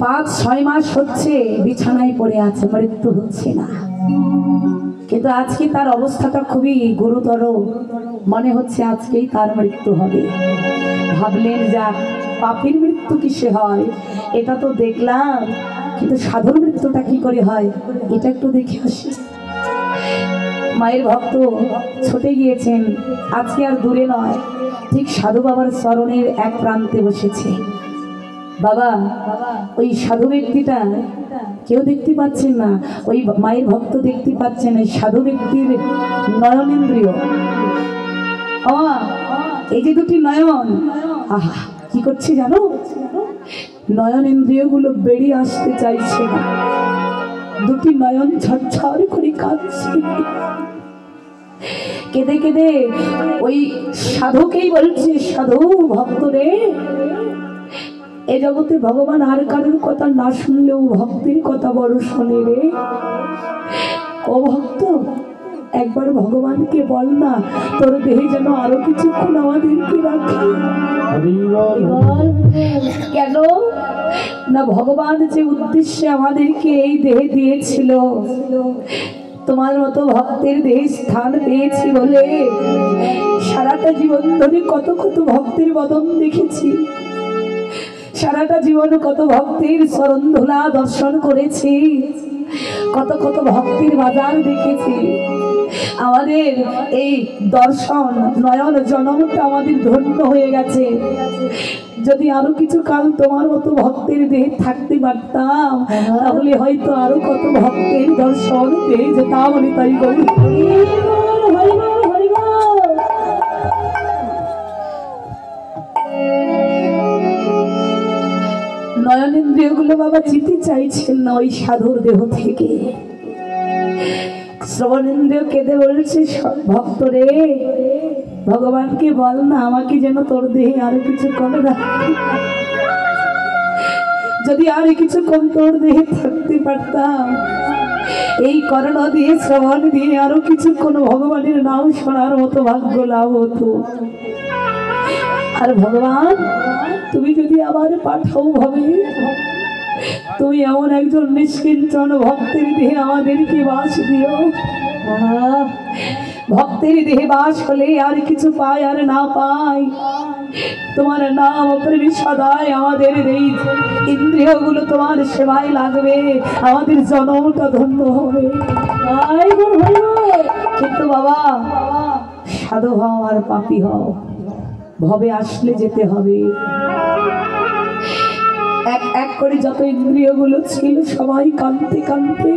5-6 মাস হচ্ছে বিছানায় পড়ে আছে, মৃত্যু হচ্ছে না। কিন্তু আজকে তার অবস্থাটা খুবই গুরুতর, মনে হচ্ছে আজকেই তার মৃত্যু হবে। ভাবলেন, যাক পাপীর মৃত্যু কিসে হয় এটা তো দেখলাম, কিন্তু সাধুর মৃত্যুটা কি করে হয় এটা একটু দেখে আসি। মায়ের ভক্ত ছুটে গিয়েছেন, আজকে আর দূরে নয়, ঠিক সাধু বাবার চরণের এক প্রান্তে বসেছে। বাবা ওই সাধু ব্যক্তিটা কেউ দেখতে পাচ্ছেন না, ওই মায়ের ভক্ত দেখতে পাচ্ছেন, এই সাধু ব্যক্তির নয়নেন্দ্রিয়, এই যে দুটি নয়ন, আহা কি করছে জানো, নয়নেন্দ্রিয় গুলো বেরিয়ে আসতে চাইছে না, দুটি নয়ন ঝরঝর করে কাঁদছে। কেঁদে কেঁদে ওই সাধুকেই বলছে, সাধু ভক্ত রে, এ জগতে ভগবান আর কারোর কথা না শুনলেও ভক্তের কথা বড় শোনে রে। ও ভক্ত, একবার ভগবানকে বল না তোর দেহে যেন আরো কিছুক্ষণ আমাদেরকে রাখে। কেন না, ভগবান যে উদ্দেশ্যে আমাদেরকে এই দেহে দিয়েছিল, তোমার মতো ভক্তের দেহে স্থান পেয়েছি বলে সারাটা জীবন ধরে কত কত ভক্তের বদন দেখেছি, সারাটা জীবন কত ভক্তের চরণ ধুলা দর্শন করেছি, কত কত ভক্তের বাজার দেখেছি। আমাদের এই দর্শন নয়ন জনমটা আমাদের ধন্য হয়ে গেছে। যদি আরো কিছু কাল তোমার মতো ভক্তের দেহে থাকতে পারতাম, তাহলে হয়তো আরো কত ভক্তের দর্শন পেয়ে যেতাম। তাই বলি নয়নেন্দ্রিয় গুলো বাবা যেতে চাইছেন না ওই সাধুর দেহ থেকে। শ্রবণেন্দ্রিয় কেঁদে বলছে, ভক্ত রে, ভগবানকে বল না আমাকে যেন তোর দেহে আরো কিছুক্ষণ রাখে, যদি আর কিছুক্ষণ তোর দেহে থাকতে পারতাম, এই কর্ণ দিয়ে শ্রবণ দিয়ে আরো কিছুক্ষণ ভগবানের নাম শোনার মতো ভাগ্য লাভ হতো। আর ভগবান তুমি যদি আবার পাঠাও ভাবে, তুমি এমন একজন নিষ্কিঞ্চন ভক্তের দেহে আমাদেরকে বাস দিও। ভক্তের দেহে বাস হলে আর কিছু পায় আর না পাই, তোমার নাম প্রেমী সদায় আমাদের এই ইন্দ্রিয়গুলো তোমার সেবায় লাগবে, আমাদের জন্মটা ধন্য হবে। কিন্তু বাবা সাধু হও আর পাপী হও, ভবে আসলে যেতে হবে। এক এক করে যত ইন্দ্রিয়গুলো ছিল সবাই কাঁদতে কাঁদতে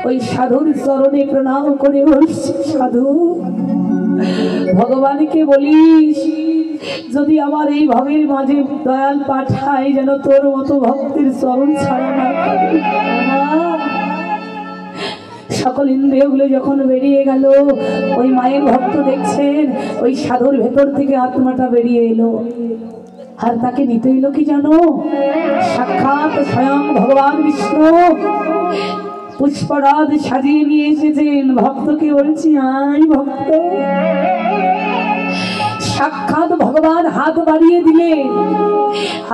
ওই সাধুর চরণে প্রণাম করে বলছে, সাধু ভগবানকে বলিস যদি আমার এই ভবের মাঝে দয়াল পাঠায় যেন তোর মতো ভক্তের চরণ ছাড়া না পাবে। সকল ইন্দ্রিয়গুলো যখন বেরিয়ে গেল, ওই মায়ের ভক্ত দেখছেন ওই সাধুর ভেতর থেকে আত্মাটা বেরিয়ে এলো, আর তাকে নিতে এলো কি জানো, সাক্ষাৎ স্বয়ং ভগবান বিষ্ণু পুষ্পরাজ সাজিয়ে নিয়ে এসেছেন। ভক্তকে বলছি, আই ভক্ত। সাক্ষাৎ ভগবান হাত বাড়িয়ে দিলেন,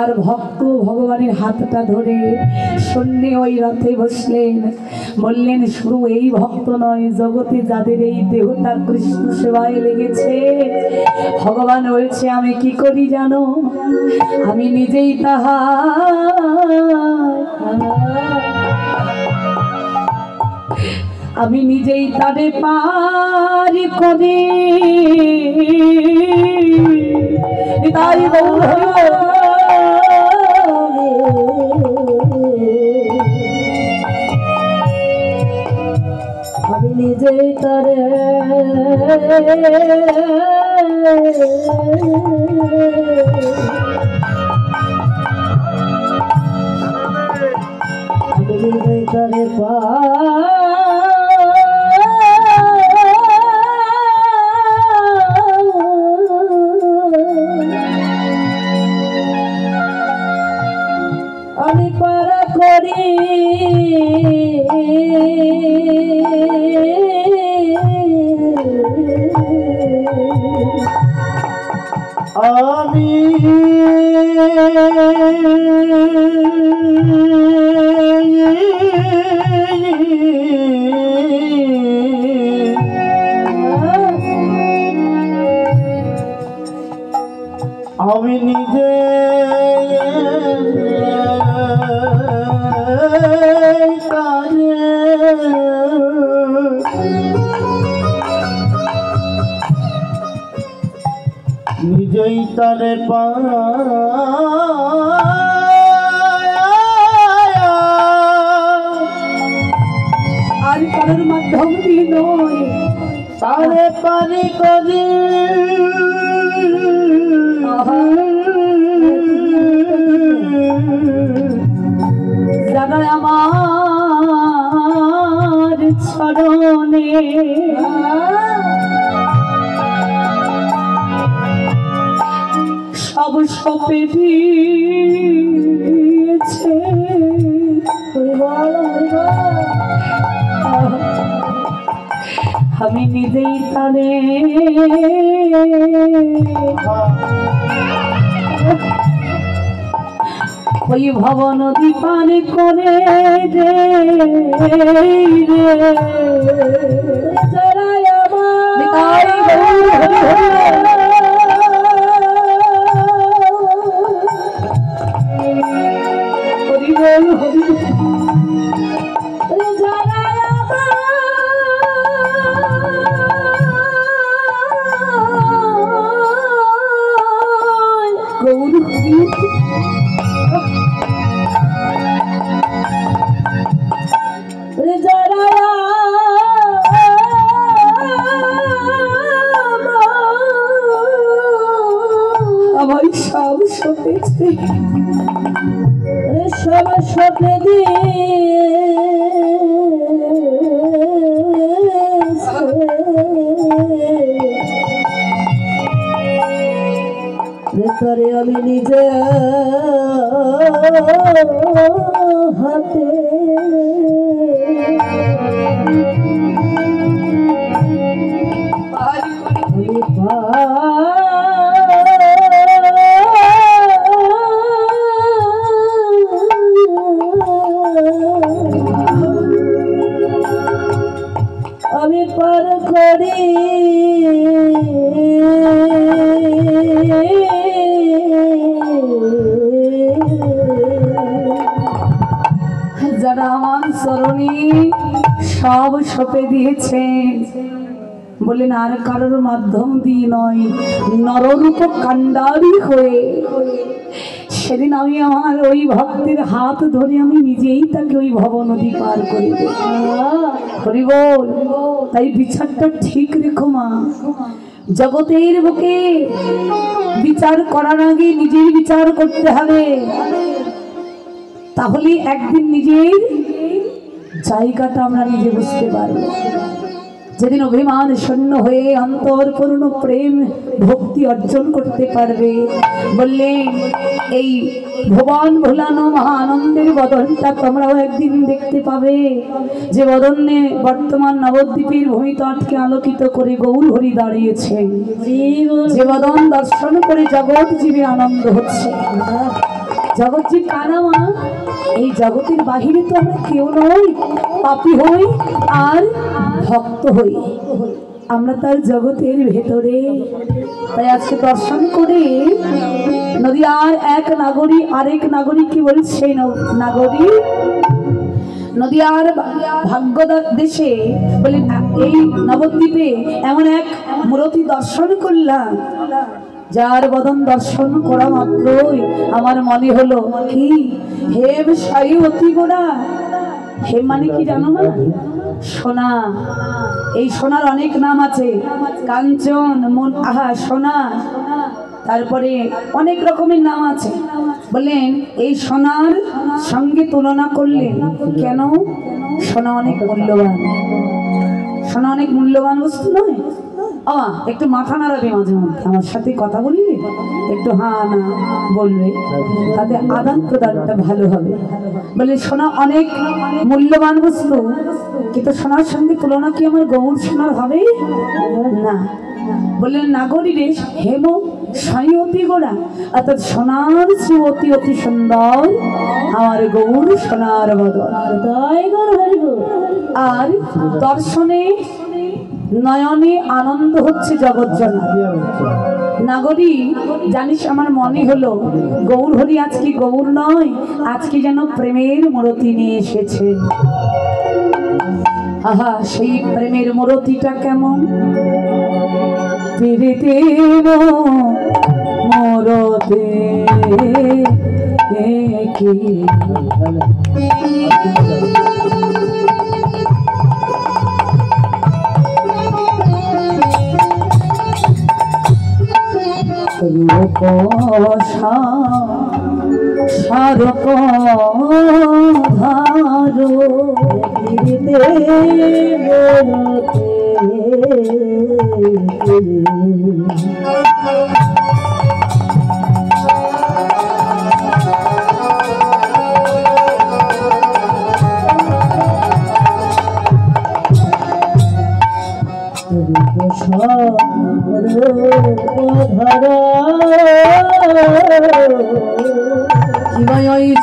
আর ভক্ত ভগবানের হাতটা ধরে শূন্যে ওই রথে বসলেন। বললেন, শুধু এই ভক্ত নয়, জগতে যাদের এই দেহটা কৃষ্ণ সেবায় লেগেছে, ভগবান বলছে আমি কি করি জানো, আমি নিজেই তাহা আমি নিজেই তারে পার করে তাই আমি নিজেই তারে আমি নিজেই তারে আমি পারা করি আমি আমি নিজে নিজেই তারে পার মাধ্যম দিয়ে নয় তারে পারি করি যারা আমার চরণে সব সপে দিয়েছে আমি নিজেই তারে ওই ভব নদী পান করে রে আমার সব সপেছে সব সপে ভেতরে আমি নিজে হাতে আমি পার করি যারা আমার চরণে সব সপে দিয়েছে বলেন আর কারোর মাধ্যম দিয়ে নয় নররূপ কান্ডারি হয়ে সেদিন আমি আমার ওই ভক্তের হাত ধরে আমি নিজেই তাকে ওই ভব নদী পার করে দেব হরি বল। তাই বিচারটা ঠিক রেখো মা, জগতের বুকে বিচার করার আগে নিজের বিচার করতে হবে, তাহলে একদিন নিজের জায়গাটা আমরা নিজে বুঝতে পারবো। যেদিন অভিমান শূন্য হয়ে অন্তর পূর্ণ প্রেম ভক্তি অর্জন করতে পারবে, বললেন এই ভুবন ভোলানো মহা আনন্দের বদনটা তোমরাও একদিন দেখতে পাবে, যে বদনে বর্তমান নবদ্বীপের ভূমিতটকে আলোকিত করে গৌর হরি দাঁড়িয়েছে, যে বদন দর্শন করে জগৎ জীবে আনন্দ হচ্ছে। জগৎ জীব কারা মা? এই জগতের বাহিরে তো আমরা কেউ নই, পাপী হই আর ভক্ত হই, আমরা তার জগতের ভেতরে। তাই আজকে দর্শন করে নদীয়ার এক নাগরী আরেক নাগরীকে বলছে, নাগরী নদীয়ার ভাগ্য দেশে বলে এই নবদ্বীপে এমন এক মূর্তি দর্শন করলাম, যার বদন দর্শন করা মাত্রই আমার মনে হলো কি হে সাই অতি গোড়া। হে মানে কি জানো না? সোনা। এই সোনার অনেক নাম আছে, কাঞ্চন, আহা সোনা, তারপরে অনেক রকমের নাম আছে। বললেন এই সোনার সঙ্গে তুলনা করলেন কেন? সোনা অনেক মূল্যবান, সোনা অনেক মূল্যবান বস্তু নয়? একটু মাথা নাড়াবে মাঝে মধ্যে, আমার সাথে কথা বললে একটু হ্যাঁ না বলবে, তাতে আদান প্রদানটা ভালো হবে। বলে সোনা অনেক মূল্যবান বস্তু, কিন্তু সোনার সঙ্গে তুলনা কি আমার গৌর সোনার হবে না? বললেন নাগরীরে হেম সাইয়তি গোড়া, অর্থাৎ সোনার শ্রীমতি অতি সুন্দর, আমার গৌর সোনার বদন। আর দর্শনে নয়নে আনন্দ হচ্ছে জগৎ জনা। নাগরী জানিস আমার মনে হলো গৌর হরি আজকে গৌর নয়, আজকে যেন প্রেমের মূর্তি নিয়ে এসেছে। আহা সেই প্রেমের মূর্তিটা কেমন? পেরেতে মূর্তি রূপ সরক ধারো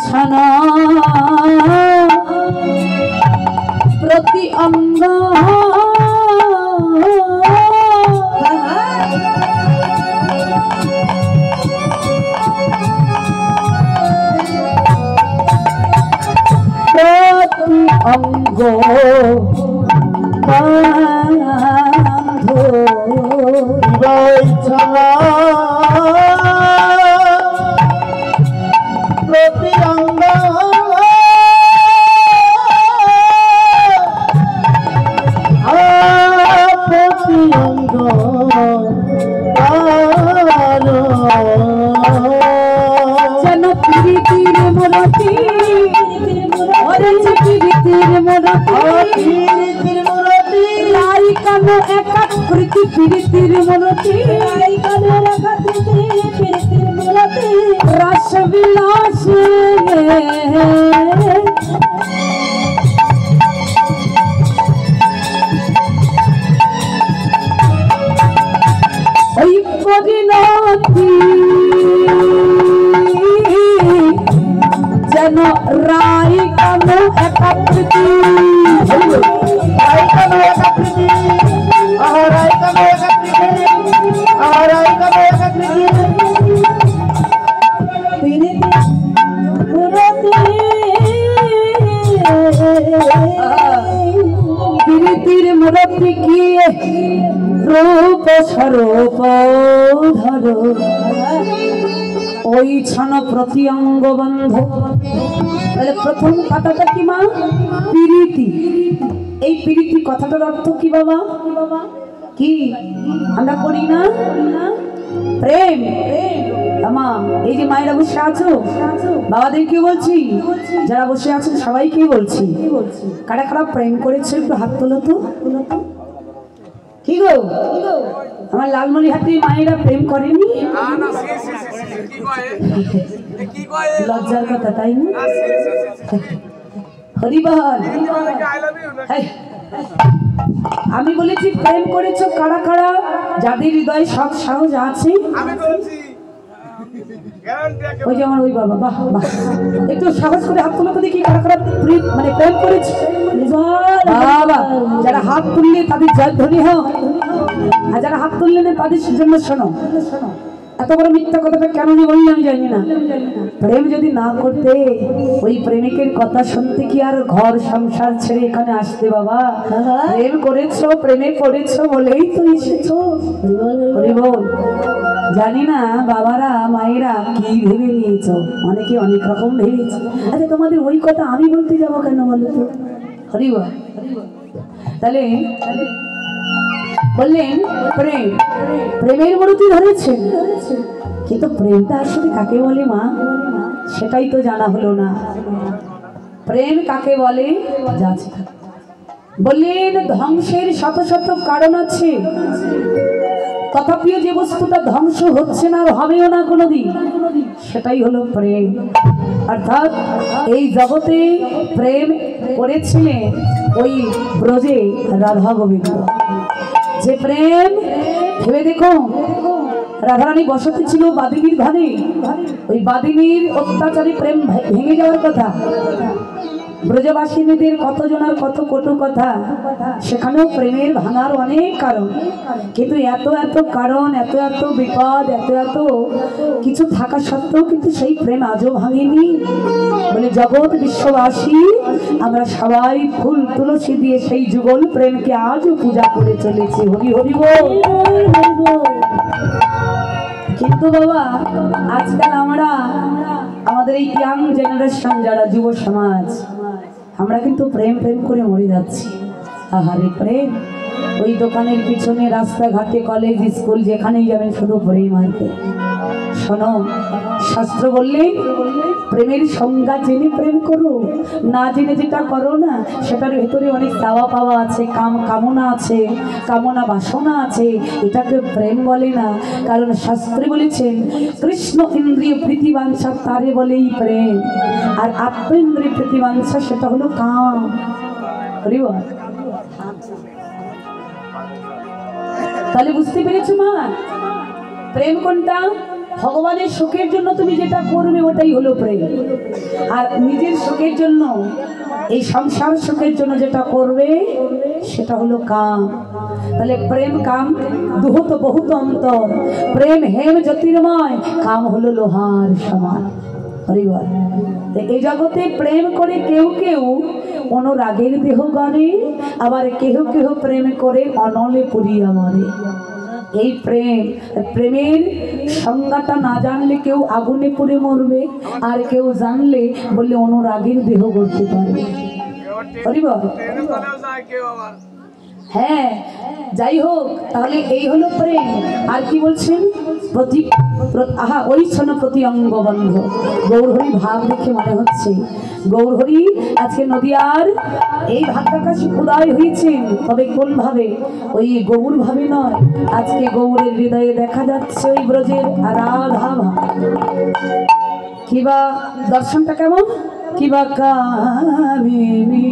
ছানা প্রতি অঙ্গ প্রতি অঙ্গ প্রতি অঙ্গ প্রতি অঙ্গ যেন প্রীতির মূরতি প্রীতির মূরতি লাই কানো একাকৃতি প্রীতির মূরতি রস বিলাস ওই পরিণতি যেন রাই কানো একাকৃতি প্রীতির মূরতি কি রূপ স্বরূপ ধরো ওই ছান প্রতি অঙ্গ বন্ধ। তাহলে প্রথম কথাটা কি মা? প্রীতি। এই প্রীতি কথাটার অর্থ কি বাবা? কি আমরা করি না প্রেম? আমা এই যে মায়েরা বসে আছো বাবাদেরকে বলছি, যারা বসে আছেন সবাইকে বলছি, কারা কারা প্রেম করেছে একটু হাত তোলো তো। কি গো আমার লালমনিরহাটের মায়েরা প্রেম করেনি? লজ্জার কথা তাই না? হরিবল আমি বলেছি প্রেম করেছো কারা কারা, যাদের হৃদয়ে সব সাহস আছে। ওই যে আমার ওই বাবা, বাহ বাহ, একটু সাহস করে হাত তুলো তো দেখি কারা কারা মানে প্রেম করেছে। বাবা যারা হাত তুললে তাদের জয়ধ্বনি হোক, আর যারা হাত তুললে না তাদের জন্য শোনো। এত বড় মিথ্যা কথাটা কেন বললি আমি জানি না। প্রেম যদি না করতে ওই প্রেমিকের কথা শুনতে কি আর ঘর সংসার ছেড়ে এখানে আসতে বাবা? প্রেম করেছো, প্রেমে পড়েছো বলেই তো এসেছো। বল জানি না বাবারা মায়েরা কি ভেবে নিয়েছো, অনেকে অনেক রকম ভেবেছে। আচ্ছা তোমাদের ওই কথা আমি বলতে যাবো কেন বলো তো? হরিবল তাহলে বললেন প্রেম, প্রেমের মূর্তি ধরেছেন, কিন্তু প্রেমটা আসলে কাকে বলে মা? সেটাই তো জানা হলো না। প্রেম কাকে বলে? বললেন ধ্বংসের শত শত কারণ আছে, তথাপিও যে বস্তুটা ধ্বংস হচ্ছে না আর হবেও না কোনোদিন, সেটাই হলো প্রেম। অর্থাৎ এই জগতে প্রেম করেছিলেন ওই ব্রজে রাধা গোবিন্দ। যে প্রেম ভেবে দেখো, রাধারানী বসতি ছিল বাদিনীর ঘরে, ওই বাদিনীর অত্যাচারী প্রেম ভেঙে যাওয়ার কথা। ব্রজবাসিনীদের কতজনের কত কটু কথা, সেখানেও প্রেমের ভাঙার অনেক কারণ। কিন্তু এত এত কারণ, এত এত বিপদ, এত এত কিছু থাকা সত্ত্বেও কিন্তু সেই প্রেম আজও ভাঙেনি। বলে জগৎ বিশ্ববাসী আমরা সবাই ফুল তুলসী দিয়ে সেই যুগল প্রেমকে আজও পূজা করে চলেছি। হরি হরি বল। কিন্তু বাবা আজকাল আমরা আমাদের এই ইয়াং জেনারেশন যারা যুব সমাজ, আমরা কিন্তু প্রেম প্রেম করে মরে যাচ্ছি। আহারে প্রেম ওই দোকানের পিছনে রাস্তাঘাটে কলেজ স্কুল যেখানেই যাবেন শুধু প্রেম আসবে। শোনো, শাস্ত্র বললে প্রেমের সংজ্ঞা জেনে প্রেম করো, না জেনে যেটা করো না সেটার ভেতরে অনেক চাওয়া পাওয়া আছে, কামনা আছে, কামনা বাসনা আছে, এটাকে প্রেম বলে না। কারণ শাস্ত্রে বলেছেন কৃষ্ণ ইন্দ্রিয় প্রীতিবাঞ্ছা তারে বলেই প্রেম, আর আত্ম ইন্দ্রিয় প্রীতিবাঞ্ছা সেটা হলো কাম। হরিবল। তাহলে বুঝতে পেরেছো মা, প্রেম কোনটা? ভগবানের সুখের জন্য তুমি যেটা করবে ওটাই হলো প্রেম, আর নিজের সুখের জন্য, এই সংসার সুখের জন্য যেটা করবে সেটা হলো কাম। তাহলে প্রেম কাম দুহত বহুত অন্তর, প্রেম হেম জ্যোতির্ময়, কাম হলো লোহার সমান। হরিবল। এই জগতে প্রেম করে কেউ কেউ অনুরাগের দেহ গড়ে, আবার কেহ কেহ প্রেম করে অনলে পুরিয়া মরে। এই প্রেমের সংজ্ঞাটা না জানলে কেউ আগুনে পুড়ে মরবে, আর কেউ জানলে বললে অনুরাগের দেহ গড়তে পারবে। হরিবল। হ্যাঁ, যাই হোক, তাহলে এই হলো প্রেম। আর কি বলছেন? ওই শোনো প্রতি অঙ্গ বন্ধ। গৌরহরি ভাব দেখে মনে হচ্ছে গৌরহরি আজকে নদিয়ার এই ভাগ্যাকাশে উদয় হয়েছেন, তবে কোন ভাবে? ওই গৌর ভাবে নয়, আজকে গৌরের হৃদয়ে দেখা যাচ্ছে ওই ব্রজের রাধা ভাব। কিবা দর্শনটা কেমন? কিবা কামিনী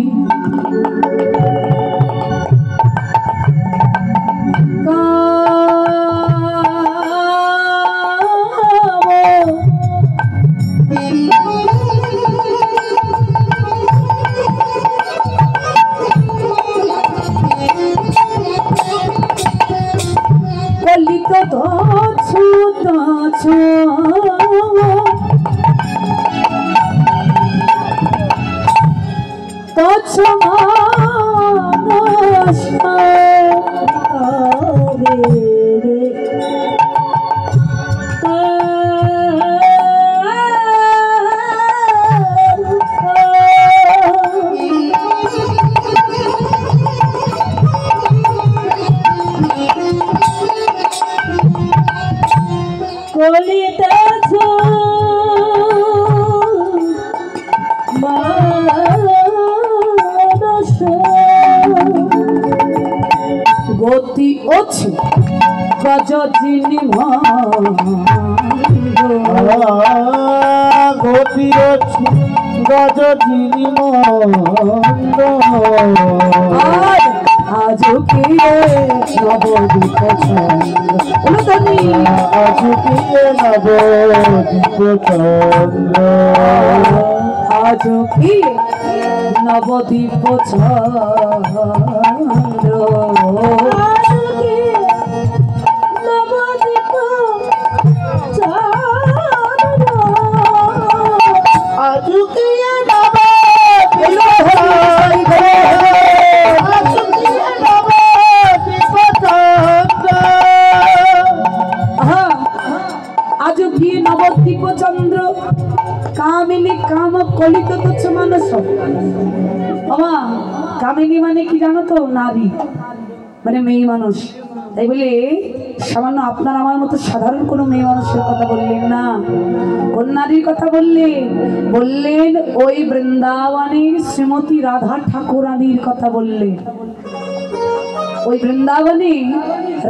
গতি অছি গজজিনি গতি অছি গজজিনি মন্দ, আজ কি নবদ্বীপ চন্দ্র, আজ কি নবদ্বীপ চন্দ্র, আজ কি নবদ্বীপ চন্দ্র, নবদ্বীপ চন্দ্র কামিনী কাম কলিত তুচ্ছ মানুষ। বাবা, কামিনী মানে কি জানো তো? নারী মানে মেয়ে মানুষ। তাই বলে সামান্য আপনার আমার মতো সাধারণ কোনো মেয়ে মানুষের কথা বললেন না। কোন নারীর কথা বললেন? বললেন ওই বৃন্দাবনের শ্রীমতী রাধা ঠাকুরানীর কথা বললেন। ওই বৃন্দাবনে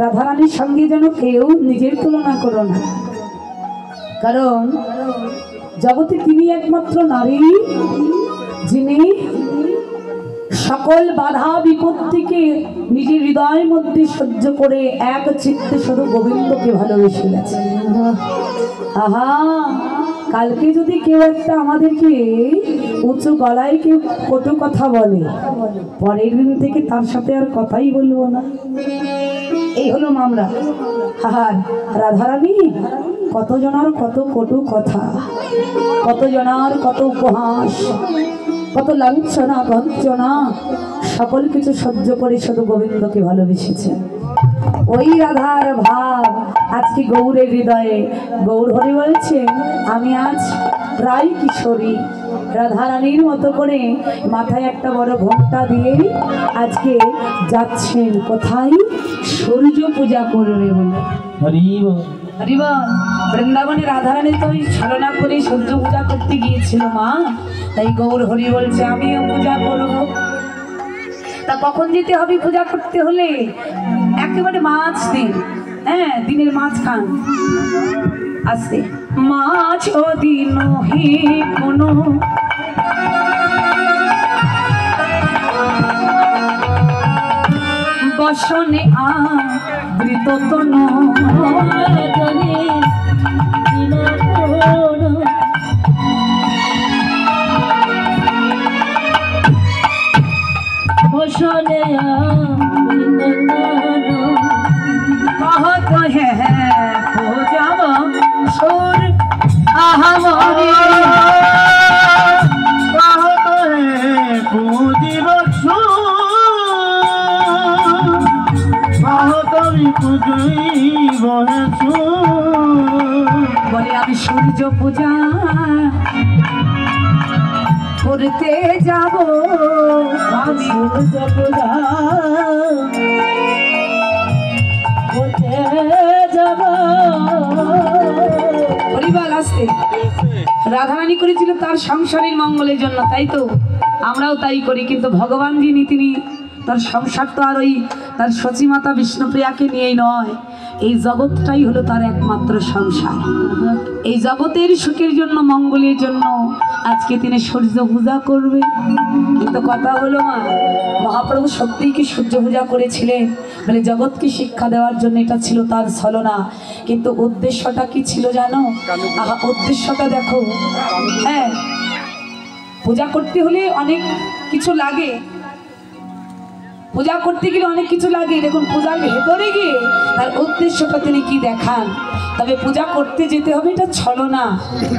রাধারানীর সঙ্গে যেন কেউ নিজের তুলনা করো না, কারণ জগতে তিনি একমাত্র নারী যিনি সকল বাধা বিপত্তিকে নিজের হৃদয়ের মধ্যে সহ্য করে এক চিত্তে শুধু গোবিন্দকে ভালোবেসে গেছেন। আহা, কালকে যদি কেউ একটা আমাদেরকে উঁচু গলায় কেউ কটু কথা বলে, পরের দিন থেকে তার সাথে আর কথাই বলবো না। এই হলো মামলা। হাহার রাধারানী কত জনার কত কটু কথা, কত জনার কত উপহাস, কত লাঞ্ছনা বঞ্চনা, সকল কিছু সহ্য করে শুধু গোবিন্দকে ভালোবেসেছে। ওই রাধার ভাব আজকে গৌরের হৃদয়ে। গৌর হরি বলছে আমি আজ প্রায় কিশোরী, রাধারানীর মতো করে মাথায় একটা বড় ঘোমটা দিয়ে আজকে যাচ্ছেন কোথায়? সূর্য পূজা করবে বলে। হরি বল। হরিবা বৃন্দাবনে রাধারানী তো ওই ছলনা করে সূর্য পূজা করতে গিয়েছিল মা, তাই গৌর হরি বলছে আমিও পূজা করব। তা কখন যেতে হবে পূজা করতে হলে? একেবারে মাছ দিন, হ্যাঁ দিনের মাছ খান। আসতে মাছ ও দিন হি কোনো বসনে আবৃত তন বসনে कहत है पूजब सुर आहामरी বলে আমি সূর্য পূজা করতে যাব, আমি সূর্য পূজা করতে যাব। পরিবার আসতে রাধারানী করেছিল তার সংসারের মঙ্গলের জন্য, তাই তো আমরাও তাই করি। কিন্তু ভগবান যিনি তিনি তার সংসার তো আর ওই তার সচিমাতা বিষ্ণুপ্রিয়াকে নিয়েই নয়, এই জগৎটাই হলো তার একমাত্র সংসার। এই জগতের সুখের জন্য মঙ্গলের জন্য আজকে তিনি সূর্য পূজা করবে। কিন্তু কথা হলো মা, মহাপ্রভু সত্যিই কি সূর্য পূজা করেছিলেন? মানে জগৎকে শিক্ষা দেওয়ার জন্য এটা ছিল তার ছলনা, কিন্তু উদ্দেশ্যটা কি ছিল জানো? আহা উদ্দেশ্যটা দেখো। হ্যাঁ পূজা করতে হলে অনেক কিছু লাগে, পূজা করতে গেলে অনেক কিছু লাগে। দেখুন পূজার ভেতরে গিয়ে তার উদ্দেশ্যটা তিনি কি দেখান। তবে পূজা করতে যেতে হবে এটা ছলনা।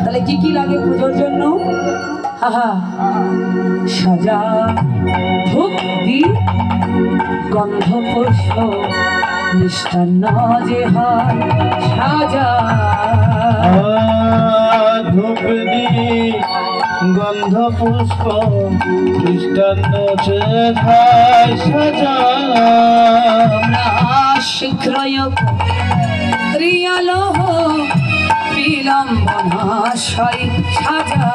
তাহলে কি কি লাগে পুজোর জন্য? আহা সাজা ধূপ দীপ গন্ধ পুষ্প মিষ্টান্ন যে হয় সাজা, ধূপ দীপ গন্ধ পুষ্প মিষ্টান্ন সাজা শীঘ্রই প্রিয়ালোহ বিলম্বনাশয় সাজা,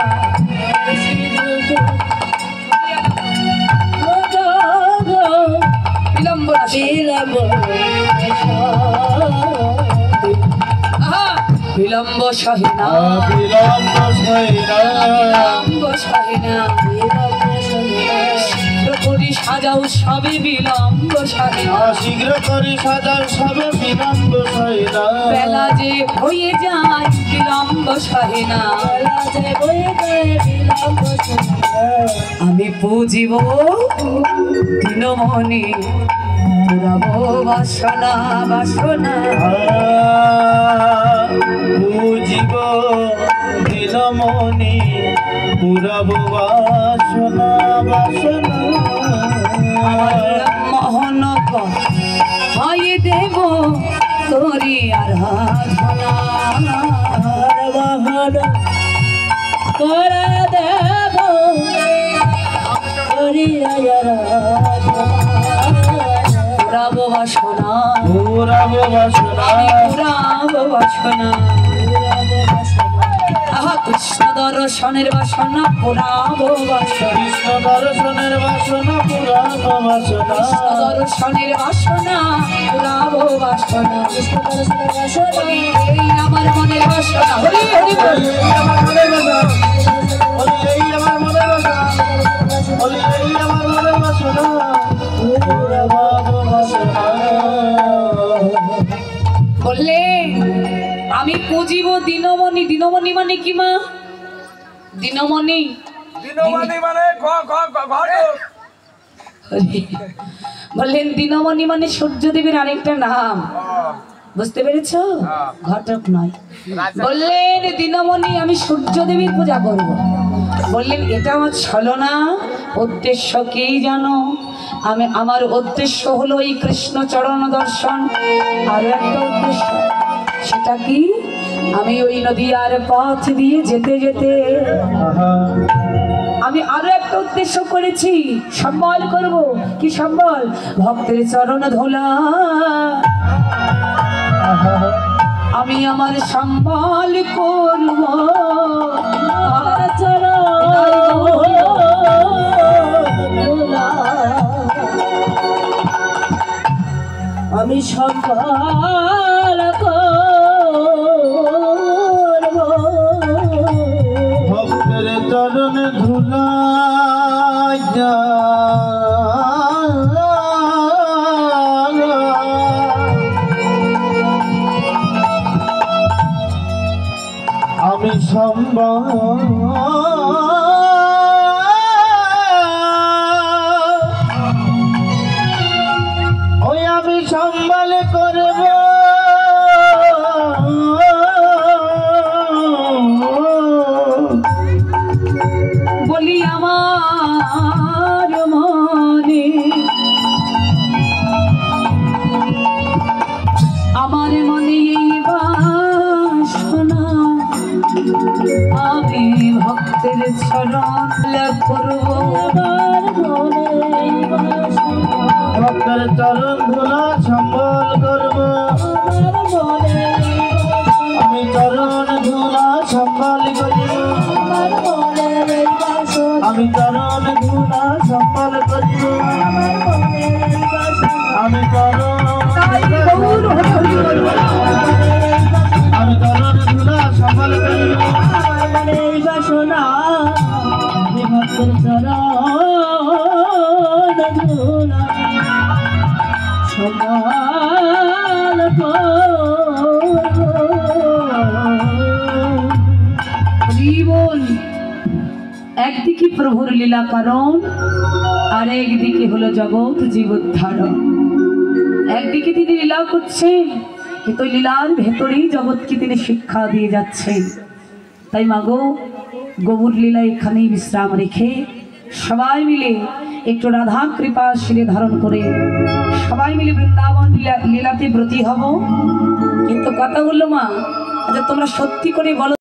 বিলম্ব সহিনা বিলম্ব সহিনা বিলম্ব সহিনা শীঘ্র করি সাজাও সবে বিলম্ব সহিনা, শীঘ্র করে সাজাও সবে বিলম্ব সহিনা, বেলা যে হয়ে যায় বিলম্ব সহিনা, আমি পুজিব দিনমণি পুরাবো বাসনা বাসনা, বুঝিব দিনমণি পুরাব বাসনা বাসনা, মোহন হয়ে দেব তোরি আরাধনা, করে দেব পুরাবো বাসনা পুরাব বাসনা, পুরাবো বাসনা, আহা কৃষ্ণ দর্শনের বাসনা পুরাবো বাসনা, কৃষ্ণ দর্শনের বাসনা পুরাব বাসনা, কৃষ্ণ দর্শনের বাসনা পুরাবো বাসনা, কৃষ্ণ দর্শনের বাসনা এই আমার মনের বাসনা। হরি হরি বল। আমার মনের বাসনা, এই আমার মনের বাসনা, এই আমার মনের বাসনা পুরাব বাসনা। বললে আমি পুজিব দিনমণি। দিনমণি মানে কি মা? দিনমণি বললেন দিনমণি মানে সূর্যদেবের আরেকটা নাম, বুঝতে পেরেছো? ঘটক নয়। বললেন দিনমণি আমি সূর্যদেবীর পূজা করব। বললেন এটা আমার ছলনা। উদ্দেশ্য কি জানো? আমার উদ্দেশ্য হলো এই কৃষ্ণ চরণ দর্শন। আর একটা উদ্দেশ্য, সেটা কি, আমি ওই নদীয়ার পথ দিয়ে যেতে যেতে আমি আরো একটা উদ্দেশ্য করেছি, সম্বল করব। কি সম্বল? ভক্তের চরণ ধোলা। আমি আমার সম্বল করব আমি সম্বল করব ভক্তের চরণ ধুলা আমি সম্বল ওই আমি সম্বল করব বলি আমার মনে, আমার মনে এই বাসনা, আমি ভক্তের চরণ করব। ভক্তের চরণ ধুলা সম্বল করব আমি চরণ ধুলা সম্বল করব আমি চরণ ধুলা সম্বল করব আমি চরণ আমি চরণ ধুলা সম্বল করব বাসনা ভক্তের চরণ ধুলা সম্বল জীবন একদিকে প্রভুর লীলা কারণ, আর একদিকে হলো জগৎ জীবোদ্ধারণ। একদিকে তিনি লীলা করছেন, কিন্তু লীলার ভেতরেই জগৎকে তিনি শিক্ষা দিয়ে যাচ্ছেন। তাই মাগো, গৌর লীলা এখানেই বিশ্রাম রেখে সবাই মিলে একটু রাধা কৃপা শিরে ধারণ করে সবাই মিলে বৃন্দাবন লীলাতে ব্রতী হব। কিন্তু কথা বললো মা, আচ্ছা তোমরা সত্যি করে বলো